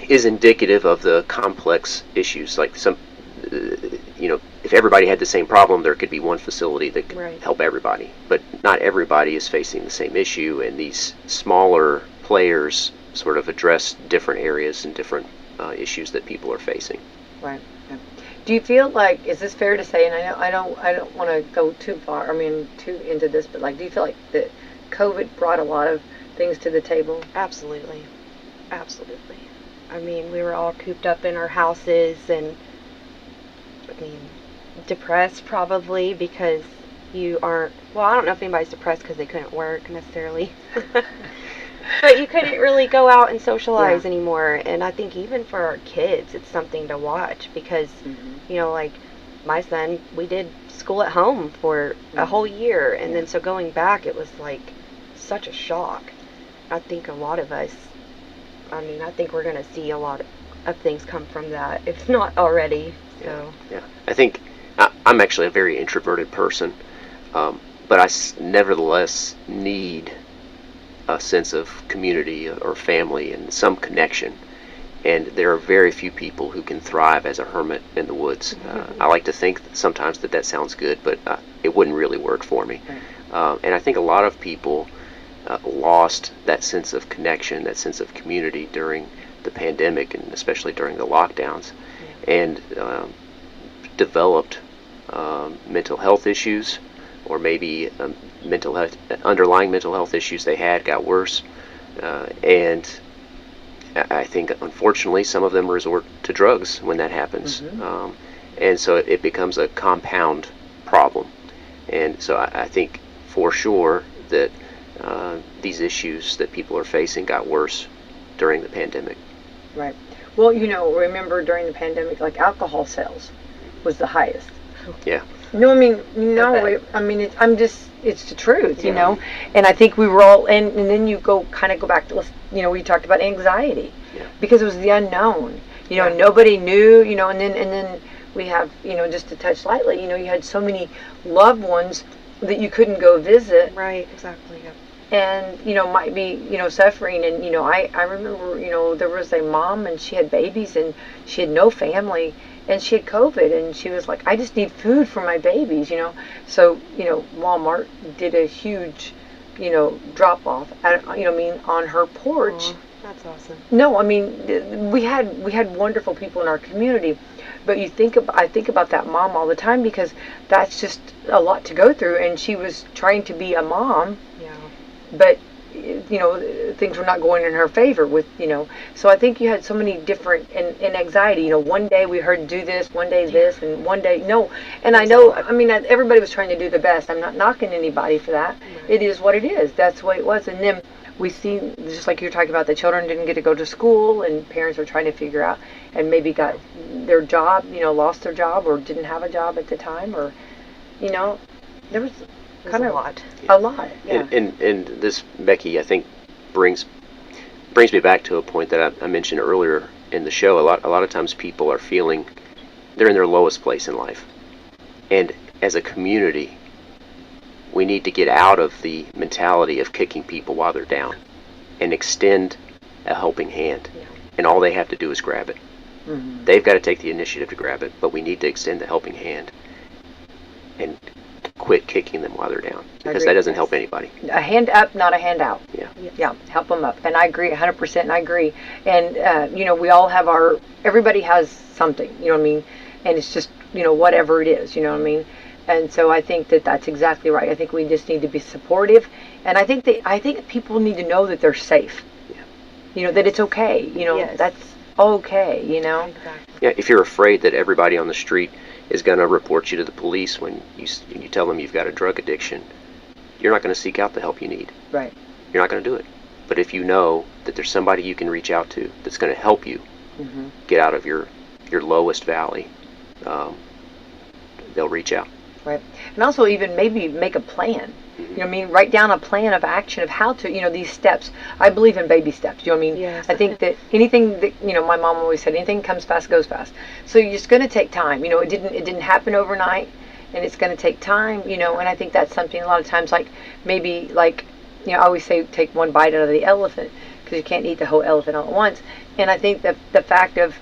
is indicative of the complex issues. Like if everybody had the same problem, there could be one facility that could Right. help everybody. But not everybody is facing the same issue, and these smaller players sort of address different areas and different issues that people are facing. Right. Yeah. Do you feel like, is this fair to say, and I don't want to go too far, too into this, but like, do you feel like that COVID brought a lot of things to the table? Absolutely. Absolutely. I mean, we were all cooped up in our houses and, depressed probably because you aren't, well, I don't know if anybody's depressed because they couldn't work necessarily. But you couldn't really go out and socialize anymore. And I think even for our kids, it's something to watch because, like my son, we did school at home for a whole year. And then so going back, it was like such a shock. I think a lot of us, I think we're going to see a lot of things come from that, if not already. So. Yeah. I think I'm actually a very introverted person, but I nevertheless need a sense of community or family and some connection. And there are very few people who can thrive as a hermit in the woods. I like to think that sometimes that sounds good, but it wouldn't really work for me. And I think a lot of people lost that sense of connection, that sense of community during the pandemic, and especially during the lockdowns, and developed mental health issues, or maybe underlying mental health issues they had got worse, and I think unfortunately some of them resort to drugs when that happens, and so it becomes a compound problem. And so I think for sure that these issues that people are facing got worse during the pandemic. Right. Well, remember during the pandemic, like alcohol sales was the highest. Yeah. No, it's the truth, and I think we were all, and then you go back to, we talked about anxiety, because it was the unknown, nobody knew, and then we have, just to touch lightly, you had so many loved ones that you couldn't go visit. Right, exactly, yeah. And, might be, suffering, and, I remember, there was a mom, and she had babies, and she had no family, and she had COVID, and she was like, I just need food for my babies, So, Walmart did a huge, drop off, on her porch. Aww, that's awesome. No, we had wonderful people in our community, but I think about that mom all the time, because that's just a lot to go through, and she was trying to be a mom, but things were not going in her favor with, so I think you had so many different, and anxiety, one day we heard do this, one day this, and one day no, and I know, everybody was trying to do the best. I'm not knocking anybody for that. It is what it is. That's the way it was. And then we see, just like you're talking about, the children didn't get to go to school, and parents are trying to figure out, and maybe got their job, lost their job, or didn't have a job at the time, or, there was kind of a lot. Yeah. And this, Becky, I think brings me back to a point that I mentioned earlier in the show. A lot of times people are feeling they're in their lowest place in life, and as a community, we need to get out of the mentality of kicking people while they're down, and extend a helping hand. And all they have to do is grab it. They've got to take the initiative to grab it, but we need to extend the helping hand and quit kicking them while they're down, because that doesn't help anybody. A hand up, not a hand out. Yeah. Help them up. And I agree 100%. And I agree. And we all have everybody has something, and it's just, whatever it is, and so I think that's exactly right. I think we just need to be supportive, and I think people need to know that they're safe. That it's okay. Yes. That's okay. Exactly. Yeah. If you're afraid that everybody on the street is going to report you to the police when you tell them you've got a drug addiction, you're not going to seek out the help you need. Right. You're not going to do it. But if you know that there's somebody you can reach out to that's going to help you get out of your lowest valley, they'll reach out. Right. And also even maybe make a plan. Write down a plan of action of how to, these steps. I believe in baby steps. Yes. I think that anything that, my mom always said, anything comes fast goes fast. So you're just going to take time. It didn't happen overnight, and it's going to take time, and I think that's something a lot of times, like maybe like, I always say take one bite out of the elephant, because you can't eat the whole elephant all at once. And I think that the fact of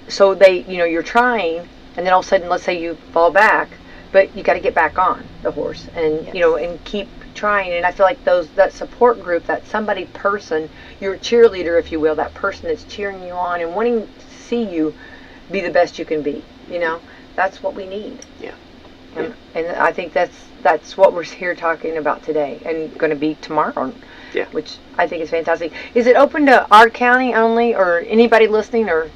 so they, you're trying, and then all of a sudden, let's say you fall back, but you got to get back on the horse, and Yes. you know, and keep trying. And I feel like that support group, that person, your cheerleader, if you will, that person that's cheering you on and wanting to see you be the best you can be. You know, that's what we need. Yeah. And I think that's what we're here talking about today, and going to be tomorrow. Yeah. Which I think is fantastic. Is it open to our county only, or anybody listening, or?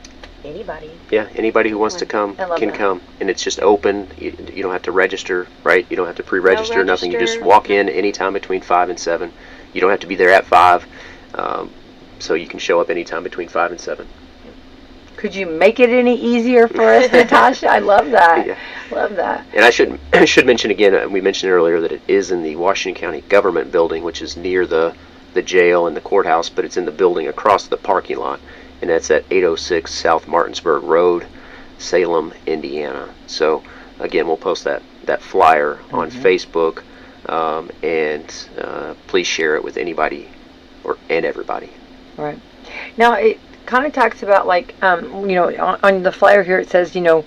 Anybody. Yeah, anybody who wants to come I love can that. come, and it's just open. You don't have to register, right? You don't have to pre-register, No nothing. You just register. walk in anytime between 5 and 7. You don't have to be there at 5, so you can show up anytime between 5 and 7. Could you make it any easier for us, Natasha? I love that. Yeah. Love that. And I should mention again, we mentioned earlier that it is in the Washington County Government Building, which is near the jail and the courthouse, but it's in the building across the parking lot, and that's at 806 South Martinsburg Road, Salem, Indiana. So again, we'll post that flyer on Facebook, and please share it with anybody and everybody. Right. Now it kind of talks about, like, you know, on the flyer here it says, you know,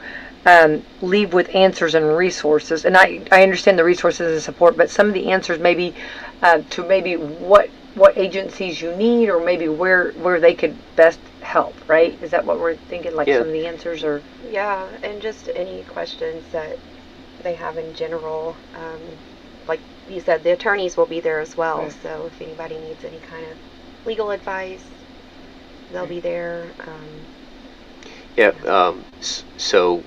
leave with answers and resources. And I understand the resources and support, but some of the answers maybe to maybe what agencies you need, or maybe where they could best help, right? Is that what we're thinking? Like, Yeah. some of the answers, or? Yeah, and just any questions that they have in general. Like you said, the attorneys will be there as well. Right. So if anybody needs any kind of legal advice, they'll be there. So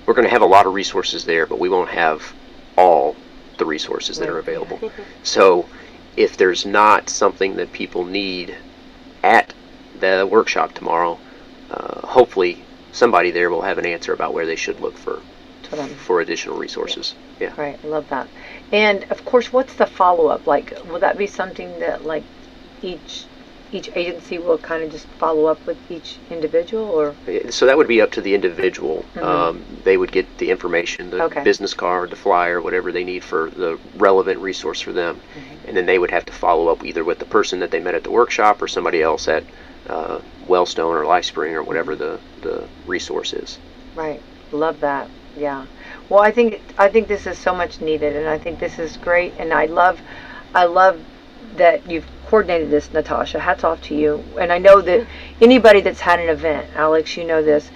we're going to have a lot of resources there, but we won't have all the resources that are available. So if there's not something that people need at the workshop tomorrow, hopefully somebody there will have an answer about where they should look for additional resources. Yeah. Right, I love that. And of course, what's the follow-up? Like, will that be something that, like, each agency will kind of just follow up with each individual, or? So that would be up to the individual. They would get the information, the Okay. business card, the flyer, whatever they need for the relevant resource for them. And then they would have to follow up either with the person that they met at the workshop or somebody else at Wellstone or LifeSpring or whatever the resource is. Right, love that. Yeah. Well, I think this is so much needed, and I think this is great, and I love that you've coordinated this, Natasha. Hats off to you. And I know that anybody that's had an event, Alex, you know this,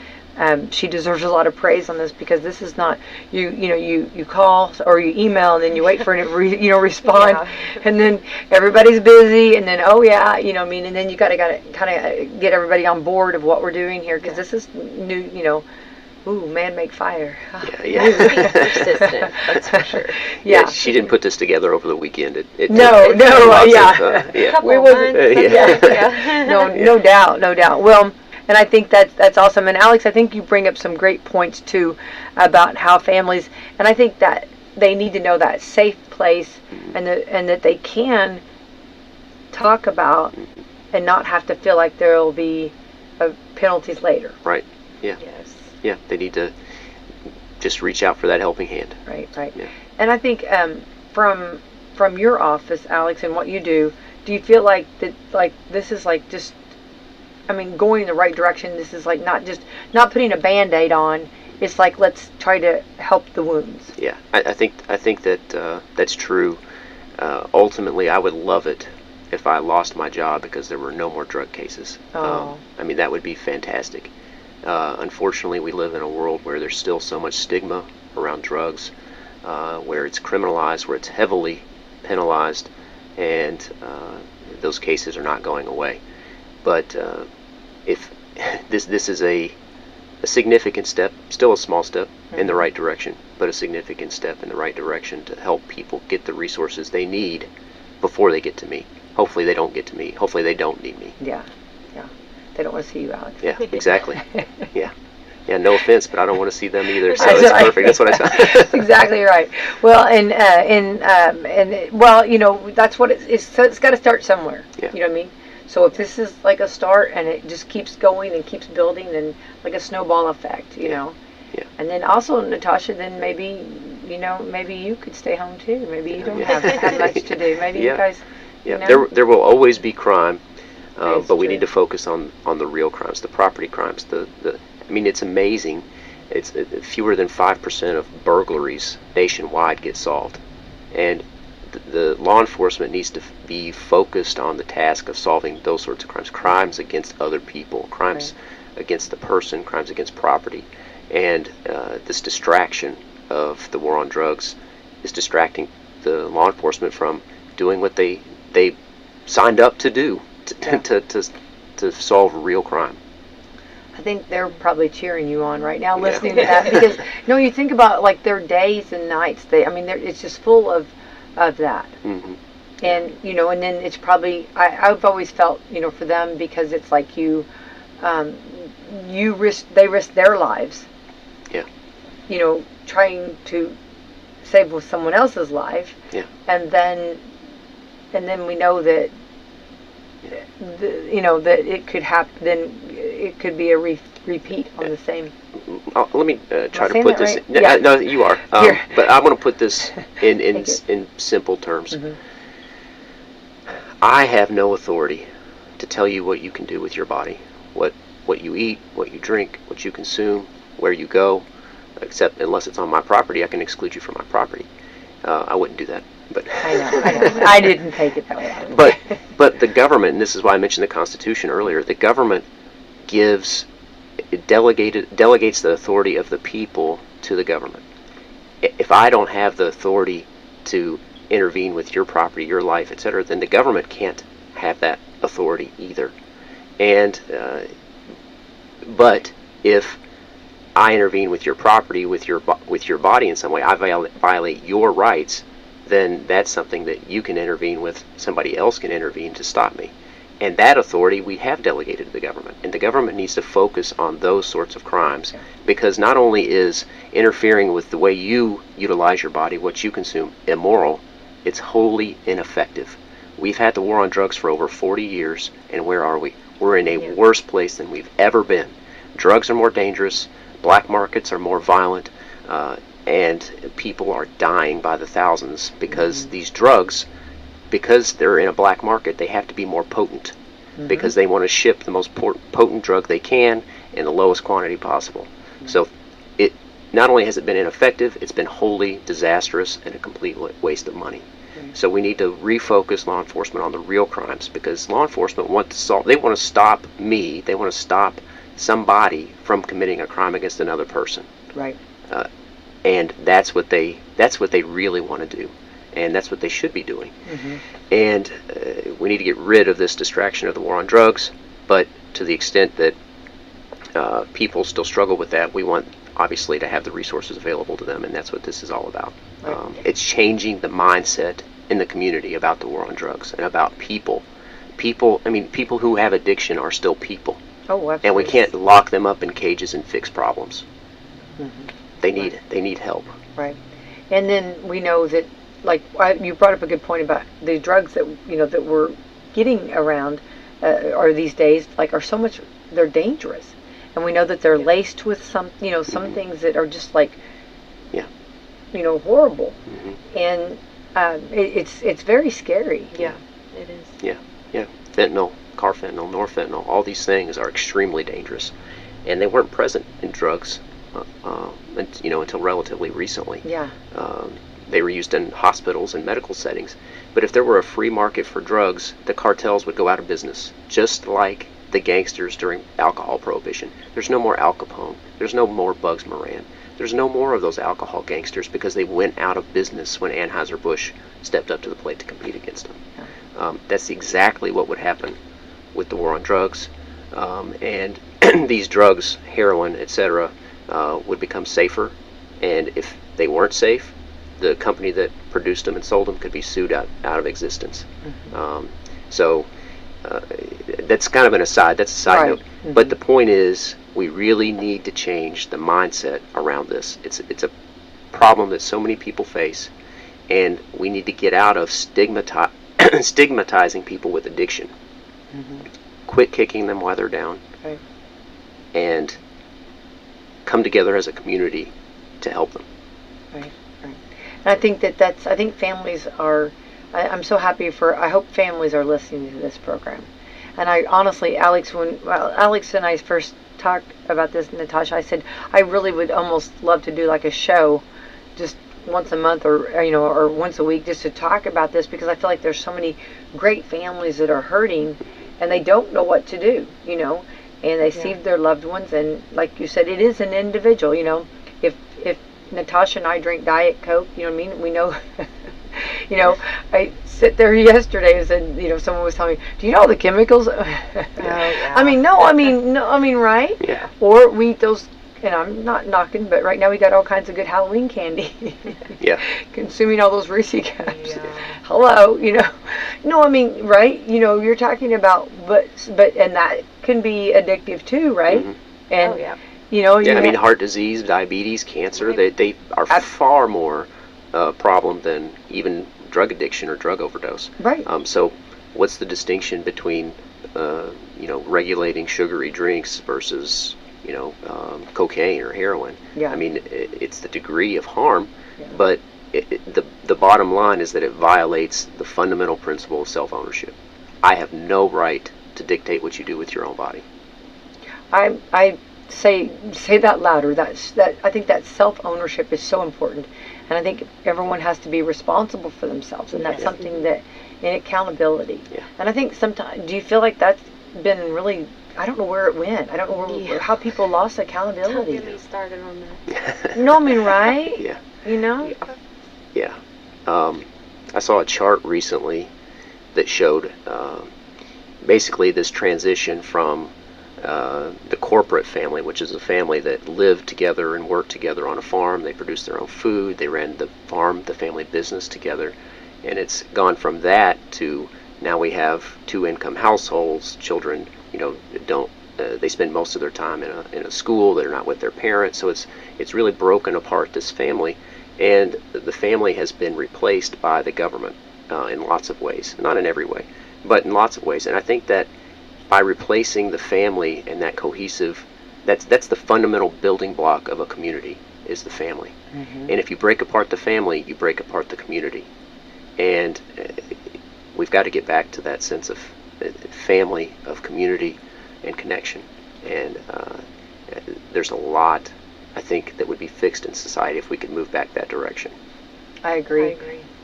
she deserves a lot of praise on this, because this is not you call or you email, and then you wait for it respond, Yeah. and then everybody's busy, and then and then you gotta kind of get everybody on board of what we're doing here, because this is new, Ooh, man, make fire. Yeah. Persistent, that's for sure. Yeah. She didn't put this together over the weekend. No, yeah. Yeah. Couple We wasn't- months, yeah. No doubt. Well, and I think that's awesome. And Alex, I think you bring up some great points too about how families, and I think that they need to know that safe place, and that they can talk about and not have to feel like there will be penalties later. Right. Yeah. Yes. Yeah. They need to just reach out for that helping hand. Right. Yeah. And I think from your office, Alex, and what you do you feel like that, like, this is like just, I mean, going in the right direction? This is like not putting a Band-Aid on. It's like, let's try to help the wounds. Yeah. I think that that's true. Ultimately, I would love it if I lost my job because there were no more drug cases. Oh. I mean, that would be fantastic. Unfortunately, we live in a world where there's still so much stigma around drugs, where it's criminalized, where it's heavily penalized, and those cases are not going away. But if this is a significant step, still a small step in the right direction, but a significant step in the right direction to help people get the resources they need before they get to me. Hopefully they don't get to me. Hopefully they don't need me. Yeah. They don't want to see you, Alex. Yeah, exactly. Yeah, no offense, but I don't want to see them either. So That's it's right. perfect. That's what I said. That's exactly right. Well, and that's what it's got to start somewhere. Yeah. You know what I mean? So if this is like a start and it just keeps going and keeps building, then like a snowball effect, you know. Yeah. And then also, Natasha, then maybe you could stay home too. Maybe you don't have much to do. Maybe you guys. Yeah, You know? there will always be crime, That's but we true. need to focus on the real crimes, the property crimes. I mean, it's amazing Fewer than 5% of burglaries nationwide get solved, and the law enforcement needs to be focused on the task of solving those sorts of crimes against other people, crimes against the person, crimes against property, and this distraction of the war on drugs is distracting the law enforcement from doing what they signed up to do, to solve real crime. I think they're probably cheering you on right now, listening to that, because you think about like their days and nights. It's just full of that, Mm-hmm. and and then it's probably I've always felt for them, because it's like they risk their lives, trying to save someone else's life, and then we know that that it could happen. Then it could be a repeat on the same. Let me try to put this. Right? No, you are. But I want to put this in simple terms. Mm-hmm. I have no authority to tell you what you can do with your body, what you eat, what you drink, what you consume, where you go. Except unless it's on my property, I can exclude you from my property. I wouldn't do that. But I know. I didn't take it that way. But the government, and this is why I mentioned the Constitution earlier, the government delegates the authority of the people to the government. If I don't have the authority to intervene with your property, your life, etc., then the government can't have that authority either. And but if I intervene with your property, with your body in some way, I violate your rights, then that's something that you can intervene with. Somebody else can intervene to stop me. And that authority we have delegated to the government. And the government needs to focus on those sorts of crimes, because not only is interfering with the way you utilize your body, what you consume, immoral, it's wholly ineffective. We've had the war on drugs for over 40 years, and where are we? We're in a worse place than we've ever been. Drugs are more dangerous, black markets are more violent, and people are dying by the thousands because these drugs, because they're in a black market, they have to be more potent, because they want to ship the most potent drug they can in the lowest quantity possible. So it not only has it been ineffective, it's been wholly disastrous and a complete waste of money. So we need to refocus law enforcement on the real crimes, because law enforcement want to stop me, they want to stop somebody from committing a crime against another person. Right. And that's what they really want to do, and that's what they should be doing. And we need to get rid of this distraction of the war on drugs, but to the extent that people still struggle with that, we want obviously to have the resources available to them, and that's what this is all about. It's changing the mindset in the community about the war on drugs and about people. People who have addiction are still people. Oh, absolutely. And we can't lock them up in cages and fix problems. They need help. Right. And then we know that, like you brought up a good point about the drugs that that we're getting around, or these days, like they're dangerous, and we know that they're laced with some things that are just like horrible, and it's very scary. Yeah, it is. Yeah. Fentanyl, carfentanil, norfentanyl, all these things are extremely dangerous, and they weren't present in drugs until relatively recently. Yeah. They were used in hospitals and medical settings. But if there were a free market for drugs, the cartels would go out of business, just like the gangsters during alcohol prohibition. There's no more Al Capone. There's no more Bugs Moran. There's no more of those alcohol gangsters, because they went out of business when Anheuser-Busch stepped up to the plate to compete against them. That's exactly what would happen with the war on drugs. And these drugs, heroin, etc., would become safer. And if they weren't safe, the company that produced them and sold them could be sued out of existence. So that's kind of an aside. That's a side note. But the point is, we really need to change the mindset around this. It's a problem that so many people face, and we need to get out of stigmatizing people with addiction. Quit kicking them while they're down, and come together as a community to help them. Right. And I think I think families are. I'm so happy I hope families are listening to this program. And I honestly, Alex and I first talked about this, Natasha, I said I really would almost love to do like a show, just once a month or once a week, just to talk about this, because I feel like there's so many great families that are hurting and they don't know what to do, and they see their loved ones, and like you said, it is an individual, if Natasha and I drink Diet Coke, you know what I mean, we know. I sit there yesterday and said, someone was telling me, do you know all the chemicals? Yeah. I mean, right? Yeah. Or we eat those, and I'm not knocking, but right now we got all kinds of good Halloween candy. Yeah. Consuming all those Reese cups. Yeah. Hello, No, I mean, right? You're talking about, but and that can be addictive too, right? Mm-hmm. And, yeah. Yeah, I mean, heart disease, diabetes, cancer, they are far more problem than even drug addiction or drug overdose. Right. So what's the distinction between, regulating sugary drinks versus, cocaine or heroin? Yeah. I mean, it's the degree of harm, Yeah. but the bottom line is that it violates the fundamental principle of self-ownership. I have no right to dictate what you do with your own body. I say that louder. That I think that self-ownership is so important, and I think everyone has to be responsible for themselves, and that's something that in accountability. Yeah. And I think sometimes, do you feel like that's been really? I don't know where it went. I don't know how people lost accountability. Don't get me started on that. No, I mean, right? Yeah. Yeah. I saw a chart recently that showed basically this transition from the corporate family, which is a family that lived together and worked together on a farm. They produced their own food. They ran the farm, the family business together. And it's gone from that to now we have two-income households. Children, don't they spend most of their time in a school. They're not with their parents. So it's really broken apart, this family. And the family has been replaced by the government in lots of ways. Not in every way, but in lots of ways. And I think that by replacing the family and that cohesive, that's the fundamental building block of a community, is the family. Mm-hmm. And if you break apart the family, you break apart the community. And we've got to get back to that sense of family, of community and connection. And there's a lot, I think, that would be fixed in society if we could move back that direction. I agree.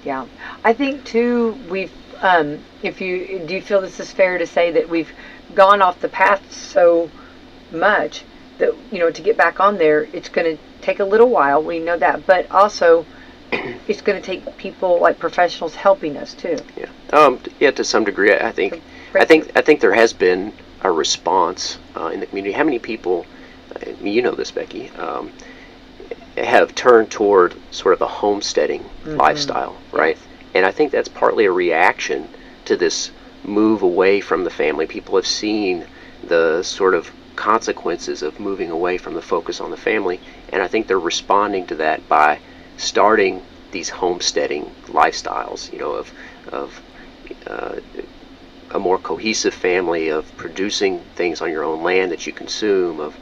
Yeah. I think too, we've do you feel this is fair to say that we've gone off the path so much that, to get back on there, it's going to take a little while. We know that, but also it's going to take people like professionals helping us too. Yeah. Yeah, to some degree, I think there has been a response in the community. How many people, you know this, Becky, have turned toward sort of a homesteading lifestyle, right? Yes. And I think that's partly a reaction to this move away from the family. People have seen the sort of consequences of moving away from the focus on the family, and I think they're responding to that by starting these homesteading lifestyles, of a more cohesive family, of producing things on your own land that you consume, of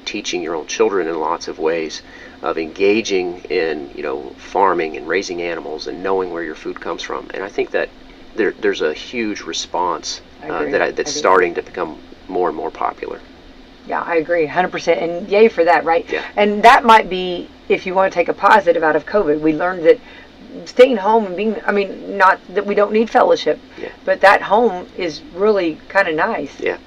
teaching your own children in lots of ways, of engaging in farming and raising animals and knowing where your food comes from. And I think that there's a huge response that's starting to become more and more popular. Yeah, I agree 100%, and yay for that, right? Yeah. And that might be, if you want to take a positive out of COVID, we learned that staying home and not that we don't need fellowship, but that home is really kind of nice. Yeah,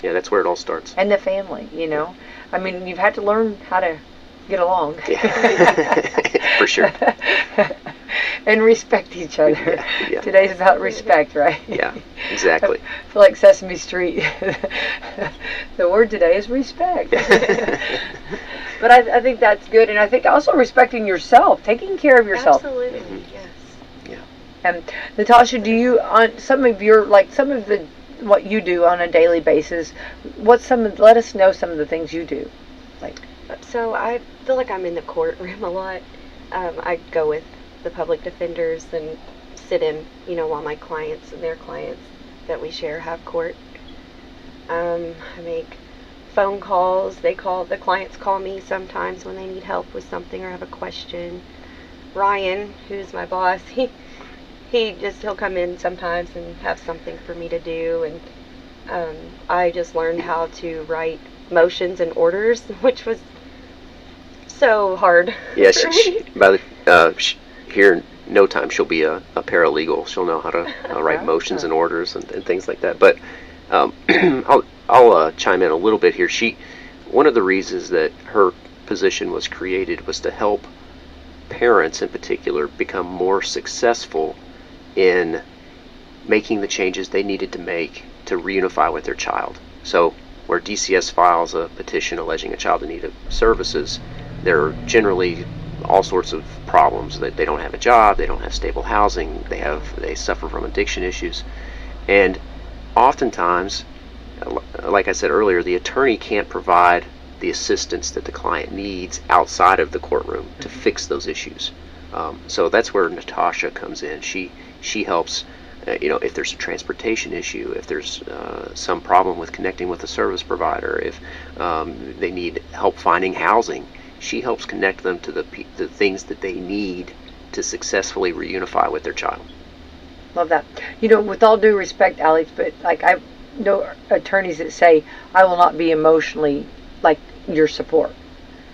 that's where it all starts. And the family, you've had to learn how to get along. Yeah. For sure. And respect each other. Yeah. Today's about respect, right? Yeah, exactly. I feel like Sesame Street. The word today is respect. But I think that's good, and I think also respecting yourself, taking care of yourself. Absolutely, yes. Yeah. And Natasha, do you, on some of the what you do on a daily basis, let us know some of the things you do. So I feel like I'm in the courtroom a lot. I go with the public defenders and sit in, while my clients and their clients that we share have court. I make phone calls. The clients call me sometimes when they need help with something or have a question. Ryan, who's my boss, he He'll come in sometimes and have something for me to do, and I just learned how to write motions and orders, which was so hard. Yeah, for me. here in no time she'll be a paralegal. She'll know how to write motions and orders and things like that. But I'll chime in a little bit here. One of the reasons that her position was created was to help parents in particular become more successful in making the changes they needed to make to reunify with their child. So where DCS files a petition alleging a child in need of services, there are generally all sorts of problems. That they don't have a job, they don't have stable housing, they suffer from addiction issues, and oftentimes, like I said earlier, the attorney can't provide the assistance that the client needs outside of the courtroom to fix those issues. So that's where Natasha comes in. She helps. If there's a transportation issue, if there's some problem with connecting with a service provider, if they need help finding housing, she helps connect them to the things that they need to successfully reunify with their child. Love that. With all due respect, Alex, but like I know attorneys that say, I will not be emotionally like your support.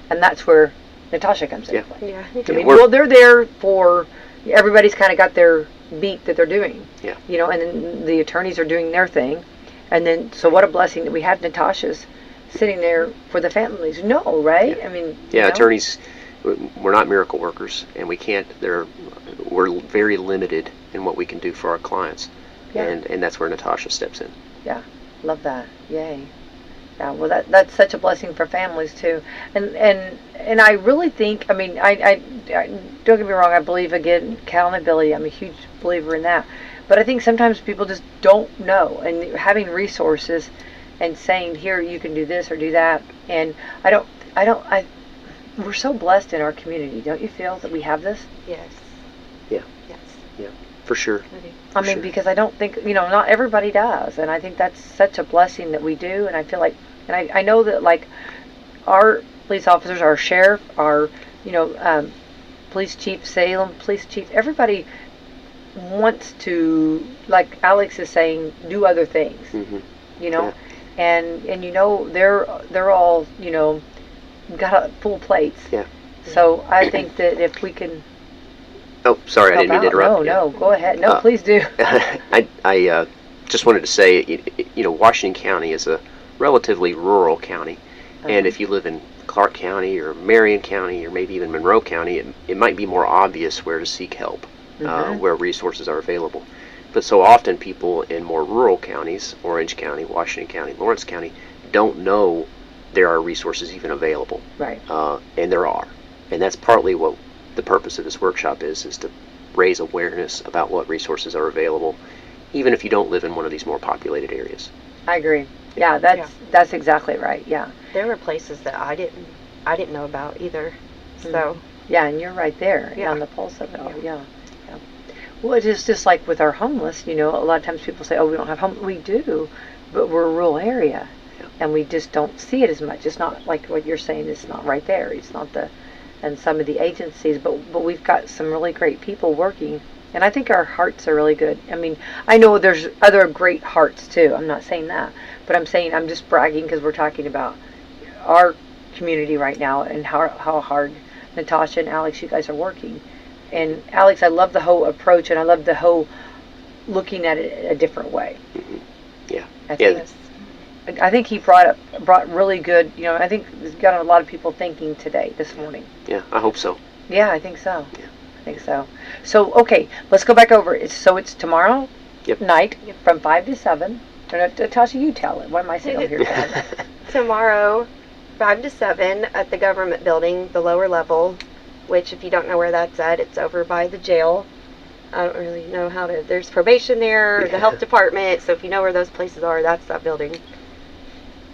And that's where Natasha comes in. Yeah. I mean, well, they're there for, everybody's kind of got their beat that they're doing. Yeah. And then the attorneys are doing their thing. And then, so what a blessing that we have Natasha's sitting there for the families. No, right? Yeah. I mean, attorneys, we're not miracle workers, and we're very limited in what we can do for our clients. Yeah. And that's where Natasha steps in. Yeah, love that. Yay. Yeah, well, that's such a blessing for families too, and I really think, I mean, I don't get me wrong, I believe again accountability. I'm a huge believer in that, but I think sometimes people just don't know, and having resources and saying, here, you can do this or do that, and we're so blessed in our community. Don't you feel that we have this? Yes. Yeah. Yes. Yeah, for sure. I mean, because I don't think, not everybody does, and I think that's such a blessing that we do, and I feel like, and I know that, like, our police officers, our sheriff, our, police chief, Salem police chief, everybody wants to, like Alex is saying, do other things, Yeah. and they're all, got full plates. Yeah. So I think that if we can. Oh, sorry, I didn't mean to interrupt. No, go ahead. No, please do. I just wanted to say, Washington County is a relatively rural county, and if you live in Clark County or Marion County or maybe even Monroe County, it might be more obvious where to seek help, where resources are available. But so often people in more rural counties, Orange County, Washington County, Lawrence County, don't know there are resources even available. Right. And there are. And that's partly what the purpose of this workshop is to raise awareness about what resources are available, even if you don't live in one of these more populated areas. I agree. Yeah, that's exactly right. Yeah. There were places that I didn't know about either. So. Yeah, and you're right there on the pulse of it all. Yeah. Well, it's just like with our homeless. A lot of times people say, "Oh, we don't have homeless." We do, but we're a rural area, and we just don't see it as much. It's not like what you're saying. It's not right there. It's not and some of the agencies, but we've got some really great people working, and I think our hearts are really good. I mean, I know there's other great hearts too. I'm not saying that, but I'm just bragging because we're talking about our community right now and how hard Natasha and Alex, you guys are working. And Alex, I love the whole approach, and I love the whole looking at it a different way. Yeah. I think he brought really good. I think he's got a lot of people thinking today, this morning. Yeah, I hope so. Yeah, I think so. Yeah. I think so. So okay, let's go back over. It's tomorrow night from 5 to 7. Natasha, you tell it. Why am I sitting over here? Tomorrow, 5 to 7 at the government building, the lower level. Which, if you don't know where that's at, it's over by the jail. I don't really know there's probation there, the health department, so if you know where those places are, that's that building.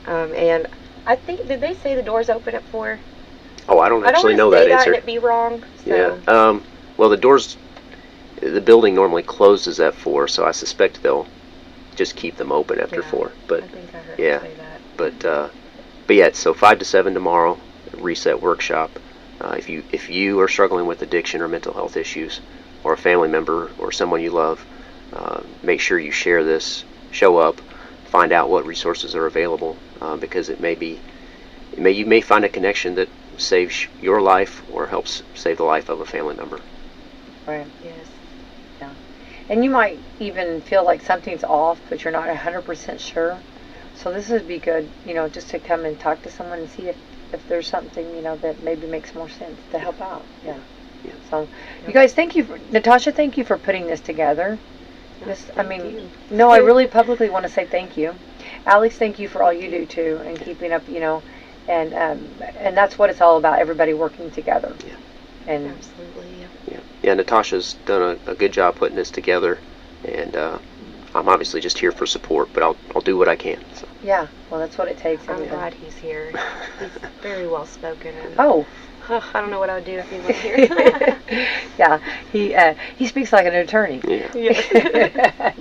And I think, did they say the doors open at 4? Oh, I don't actually know that answer. I don't want to say that and it be wrong. So. Yeah. Well, the building normally closes at 4, so I suspect they'll just keep them open after 4. But I think I heard you say that. But yeah, so 5 to 7 tomorrow, reset workshop. If you are struggling with addiction or mental health issues, or a family member or someone you love, make sure you share this. Show up. Find out what resources are available, because you may find a connection that saves your life or helps save the life of a family member. Right. Yes. Yeah. And you might even feel like something's off, but you're not 100% sure. So this would be good, just to come and talk to someone and see if there's something, that maybe makes more sense to help out. Yeah. Yeah. So, you guys, Natasha, thank you for putting this together. I really publicly want to say thank you. Alex, thank you for all you do too, and keeping up, and that's what it's all about. Everybody working together. Yeah. And Absolutely. Yeah. Natasha's done a good job putting this together, and I'm obviously just here for support, but I'll do what I can. So. yeah, well, that's what it takes. I'm glad he's here. He's very well spoken. And Oh. I don't know what I would do if he wasn't here. Yeah, he speaks like an attorney. Yeah.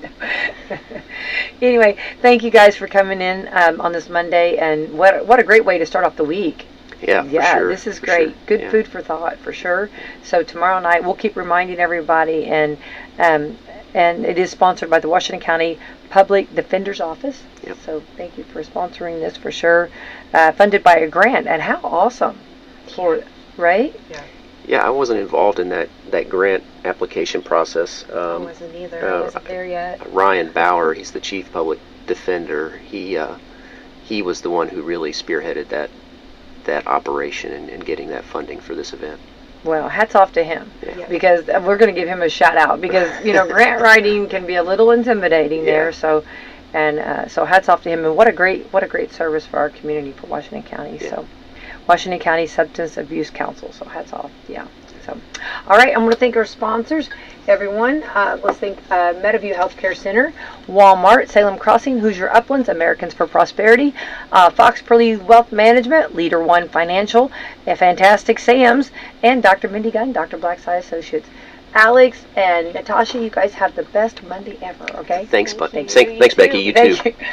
Anyway, thank you guys for coming in on this Monday, and what a great way to start off the week. Yeah, for sure. This is great. Sure. Good Yeah. food for thought, for sure. So tomorrow night, we'll keep reminding everybody, and it is sponsored by the Washington County Public Defender's Office. Yep. So thank you for sponsoring this, for sure. Funded by a grant, and how awesome. Right? Yeah, I wasn't involved in that grant application process. I wasn't either. I wasn't there yet. Ryan Bauer, he's the chief public defender. He was the one who really spearheaded that operation and getting that funding for this event. Well, hats off to him, Yeah. because we're going to give him a shout out, because grant writing can be a little intimidating there. So hats off to him, and what a great service for our community, for Washington County. Yeah. So Washington County Substance Abuse Council. So hats off. Yeah. So, all right, I'm going to thank our sponsors, everyone. Let's thank Meadowview Healthcare Center, Walmart, Salem Crossing, Hoosier Uplands, Americans for Prosperity, Fox Pearly Wealth Management, Leader One Financial, Fantastic Sam's, and Dr. Mindy Gunn, Dr. Black's Eye Associates. Alex and Natasha, you guys have the best Monday ever, okay? Thanks, Thank Becky. you. Thanks, Becky. You too. Thank you.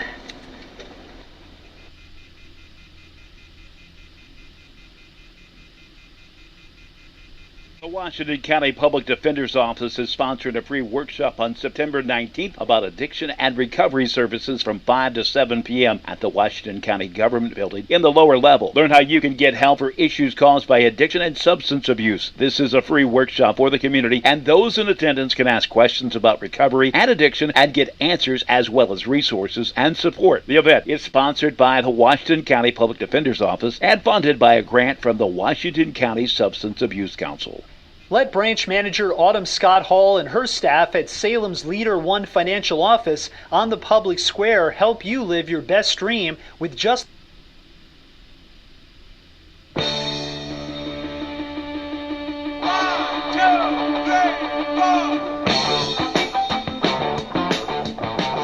The Washington County Public Defender's Office is sponsoring a free workshop on September 19th about addiction and recovery services from 5 to 7 p.m. at the Washington County Government Building in the lower level. Learn how you can get help for issues caused by addiction and substance abuse. This is a free workshop for the community, and those in attendance can ask questions about recovery and addiction and get answers as well as resources and support. The event is sponsored by the Washington County Public Defender's Office and funded by a grant from the Washington County Substance Abuse Council. Let Branch Manager Autumn Scott Hall and her staff at Salem's Leader One Financial Office on the public square help you live your best dream with just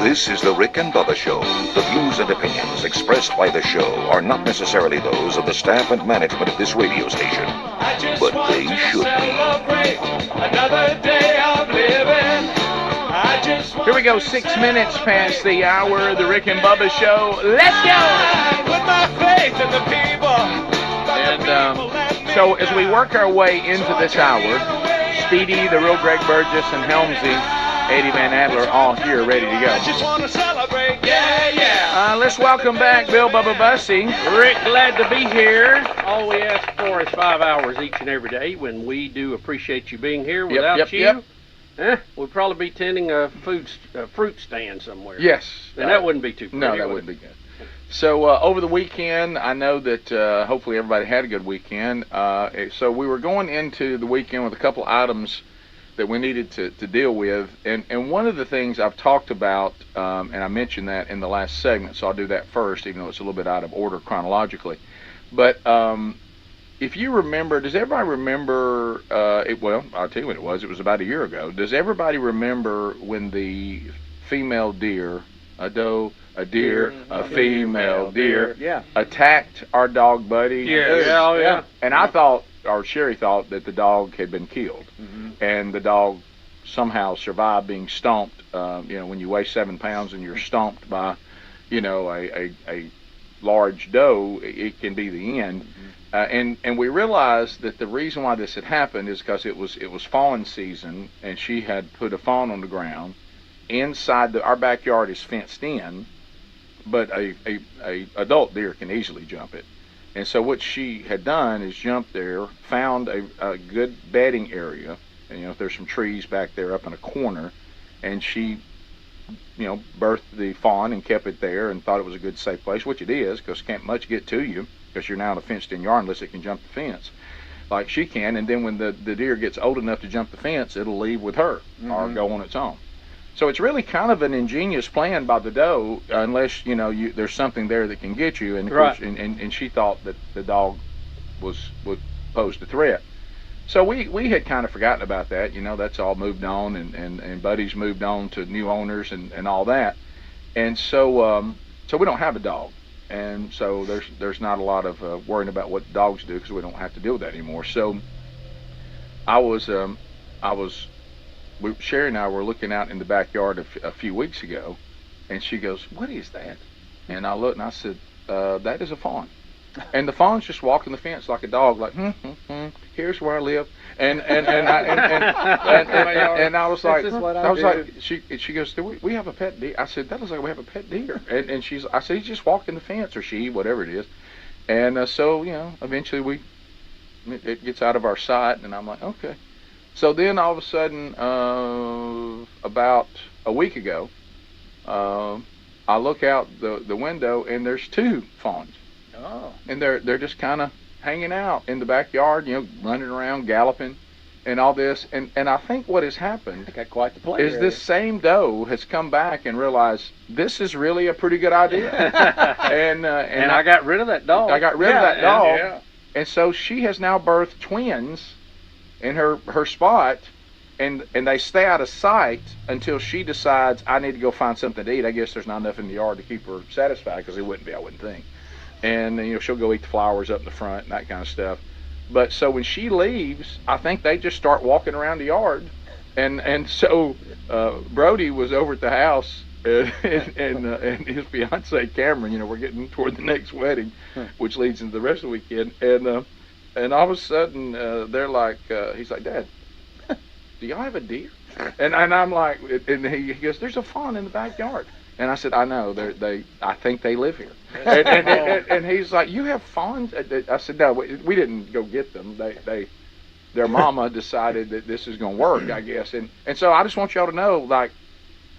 This is the Rick and Bubba Show. The views and opinions expressed by the show are not necessarily those of the staff and management of this radio station, but they should be. Another day of living. Here we go, 6 minutes past the hour of the Rick and Bubba Show. Let's go! Put my faith in the people. And so as we work our way into this hour, Speedy, the real Greg Burgess, and Helmsy, Eddie Van Adler, all here ready to go. I just want to celebrate, yeah. Let's welcome back Bill Bubba Bussey. Rick, glad to be here. All we ask for is 5 hours each and every day. When we do appreciate you being here, without you, we'd probably be tending a fruit stand somewhere. Yes. And that wouldn't be too pretty. No, that wouldn't be good. So over the weekend, I know that hopefully everybody had a good weekend. So we were going into the weekend with a couple items that we needed to deal with. And one of the things I've talked about, and I mentioned that in the last segment, so I'll do that first, even though it's a little bit out of order chronologically. But if you remember, does everybody remember, well, I'll tell you what it was. It was about a year ago. Does everybody remember when the female deer, a doe, a deer, a female deer, attacked our dog Buddy? Yeah. And I thought, or Sherry thought, that the dog had been killed. And the dog somehow survived being stomped. When you weigh 7 pounds and you're stomped by, a large doe, it can be the end. And we realized that the reason why this had happened is because it was fawn season, and she had put a fawn on the ground. Inside our backyard is fenced in, but a adult deer can easily jump it. And so what she had done is jumped there, found a good bedding area, and if there's some trees back there up in a corner, and she birthed the fawn and kept it there and thought it was a good safe place, which it is, because can't much get to you because you're now in a fenced-in yard unless it can jump the fence like she can. And then when the deer gets old enough to jump the fence, it'll leave with her or go on its own. So it's really kind of an ingenious plan by the doe, unless there's something there that can get you. And of course, and she thought that the dog would pose a threat. So we had kind of forgotten about that. That's all moved on, and Buddy's moved on to new owners and all that. And so we don't have a dog, and so there's not a lot of worrying about what dogs do, because we don't have to deal with that anymore. So Sherry and I were looking out in the backyard a few weeks ago, and she goes, "What is that?" And I looked and I said, "That is a fawn." And the fawn's just walking the fence like a dog, like, here's where I live. And I was like, she goes, "Do we have a pet deer?" I said, "That looks like we have a pet deer." And I said, "He's just walking the fence," or she, whatever it is. And so eventually it gets out of our sight, and I'm like, okay. So then all of a sudden, about a week ago, I look out the window, and there's 2 fawns. Oh. And they're just kind of hanging out in the backyard, running around, galloping, and all this. And I think what has happened got quite the play is this same doe has come back and realized this is really a pretty good idea. and I got rid of that dog. I got rid of that dog. Yeah. And so she has now birthed twins in her spot, and they stay out of sight until she decides, I need to go find something to eat. I guess there's not enough in the yard to keep her satisfied, because it wouldn't be, I wouldn't think. And she'll go eat the flowers up in the front and that kind of stuff. But so when she leaves, I think they just start walking around the yard. And so Brody was over at the house, and his fiance Cameron, we're getting toward the next wedding, which leads into the rest of the weekend. And all of a sudden they're like, he's like, "Dad, do y'all have a deer?" And I'm like, and he goes, "There's a fawn in the backyard." And I said, "I know. I think they live here." And he's like, "You have fawns?" I said, "No, we didn't go get them. Their mama decided that this is going to work, I guess." And so I just want y'all to know, like,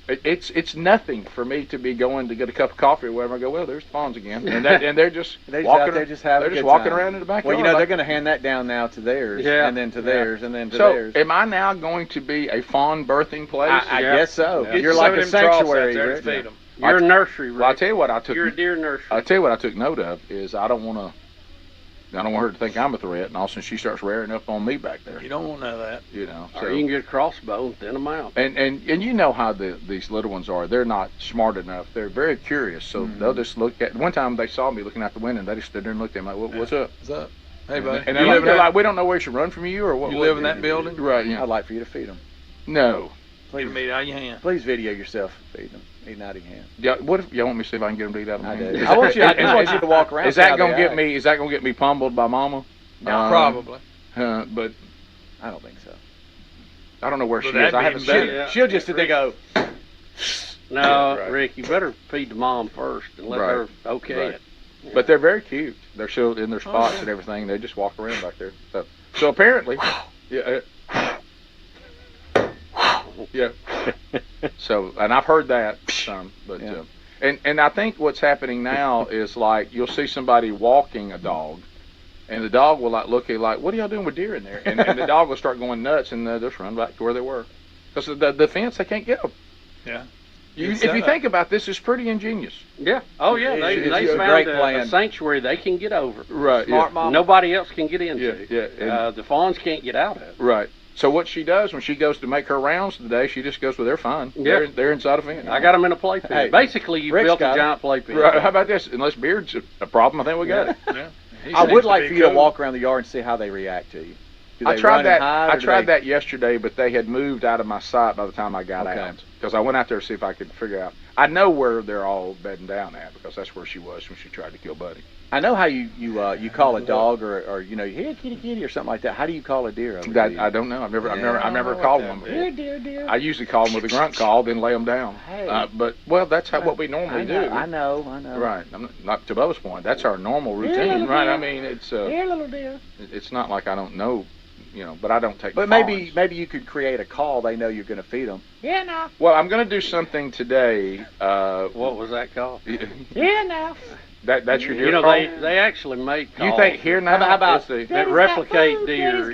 it's nothing for me to be going to get a cup of coffee or whatever. I go, "Well, there's fawns again," and they're just walking. They're just walking around in the backyard. Well, they're going to hand that down now to theirs, and then to theirs, and then to theirs. So, am I now going to be a fawn birthing place? I guess so. Yeah. You're like a sanctuary. You're a nursery, Rick. Well, I tell you what, You're a deer nursery. I tell you what I took note of is I don't want her to think I'm a threat, and all of a sudden she starts rearing up on me back there. You don't want none of that. So you can get a crossbow and thin them out. And you know how these little ones are. They're not smart enough. They're very curious, so they'll just look at. One time they saw me looking out the window, and they just stood there and looked at me like, "What's up? What's up? Hey, buddy." And they're like, "We don't know where you should run from you, or what." You live in that building? Right. Yeah. I'd like for you to feed them. No. Please meat out of your hand. Please video yourself feeding them, eating out of your hand. Yeah. What if y'all want me to see if I can get them to eat out of my hand? I want you to walk around. Is that gonna get me? Is that gonna get me pummeled by Mama? Probably. But I don't think so. I don't know where she is. I haven't seen her. She'll just sit there go. No, right. Rick, you better feed the mom first and let her it. Yeah. But they're very cute. They're still in their spots and everything. They just walk around back there. So apparently, yeah. So, and I've heard that some, but and I think what's happening now is like you'll see somebody walking a dog, and the dog will like look at you like, "What are y'all doing with deer in there?" And the dog will start going nuts, and they'll just run back to where they were, because the fence they can't get them. Yeah. If you think about this, it's pretty ingenious. Yeah. Oh yeah. They found a sanctuary they can get over. Right. Smart mama. Nobody else can get into. Yeah. The fawns can't get out of it. Right. So what she does when she goes to make her rounds today, she just goes, "Well, they're fine. Yeah. They're inside a fence." I got them in a playpen. Hey, basically, you built a giant playpen. Right. How about this? Unless Beard's a problem, I think we got it. Yeah. I would like for you to walk around the yard and see how they react to you. I tried that yesterday, but they had moved out of my sight by the time I got out. Because I went out there to see if I could figure out. I know where they're all bedding down at because that's where she was when she tried to kill Buddy. I know how you call a dog or here kitty kitty or something like that. How do you call a deer? I don't know. I've never called one before. Here deer. I usually call them with a grunt call, then lay them down. Hey. But that's what we normally do. I know. Right. I'm not to Bubba's point. That's our normal routine, right? Deer. I mean, it's Here, little deer. It's not like I don't know, but I don't take. But maybe you could create a call. They know you're going to feed them. Yeah, now. Well, I'm going to do something today. What was that called? Yeah, now. That's your deer call? They actually make calls. You think here now? How about that replicate deer?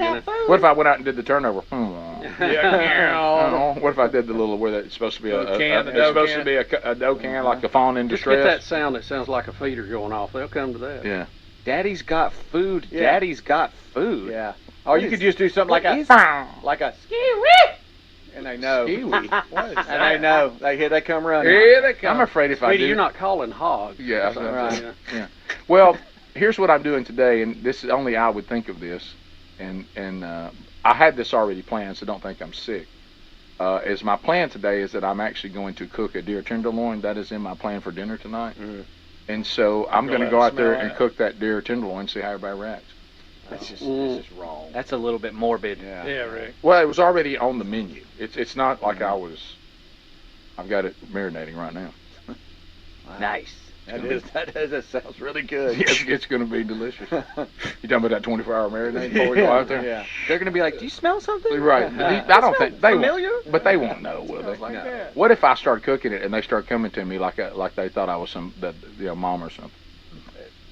What if I went out and did the turnover? Yeah. What if I did the little where it's supposed to be a doe can like a fawn in Just distress? get that sound that sounds like a feeder going off. They'll come to that. Yeah. Daddy's got food. Yeah. Daddy's got food. Yeah. Or you could just do something like a skiwi. And they know. Skiwi. What is that? And they know. They come running. Here they come. I'm afraid if I do. You're not calling hogs. Yeah. Right. Yeah. Well, here's what I'm doing today, and this is only I would think of this, and I had this already planned, so don't think I'm sick. Is my plan today is that I'm actually going to cook a deer tenderloin. That is in my plan for dinner tonight. Mm-hmm. And so I'm going to go out there and cook that deer tenderloin, see how everybody reacts. That's just wrong. That's a little bit morbid. Yeah, Rick. Well, it was already on the menu. It's not like I've got it marinating right now. Wow. Nice. That sounds really good. Yes, it's going to be delicious. You talking about that 24-hour marinade before we go out there? Yeah. They're going to be like, do you smell something? Right. I don't think they familiar? But they won't know, will they? Like that. What if I start cooking it and they start coming to me like they thought I was mom or something?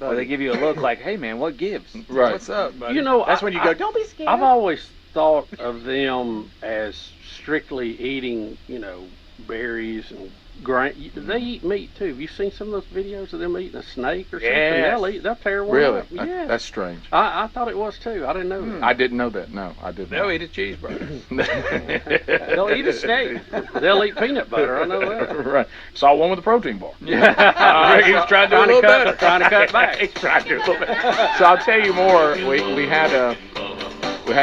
Or they give you a look like, hey man, what gives? Right. What's up, buddy? That's when you go, don't be scared. I've always thought of them as strictly eating, berries and grain. They eat meat too. Have you seen some of those videos of them eating a snake or something? Yes. They'll tear one Really? up. Yeah. That's strange. I thought it was too. I didn't know that. I didn't know that. No, I didn't. They'll eat a cheeseburger. They'll eat a snake. They'll eat peanut butter. I know that. Right. Saw one with a protein bar. Yeah. He's trying to do a little better. Trying to cut back. He's trying to do a little bit. So I'll tell you more. We had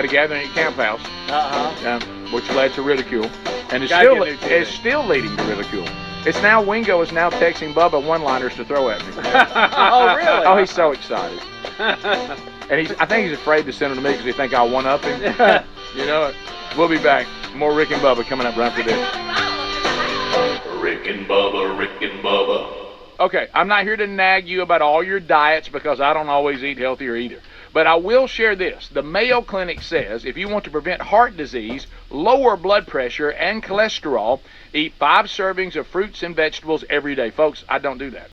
a gathering at Camp House, which led to ridicule, and it's still leading to ridicule. It's now Wingo is now texting Bubba one-liners to throw at me. Oh really? Oh, he's so excited. And I think he's afraid to send them to me because he think I'll one-up him. You know it. We'll be back. More Rick and Bubba coming up right after this. Rick and Bubba, Rick and Bubba. Okay, I'm not here to nag you about all your diets because I don't always eat healthier either. But I will share this. The Mayo Clinic says if you want to prevent heart disease, lower blood pressure, and cholesterol, eat 5 servings of fruits and vegetables every day. Folks, I don't do that.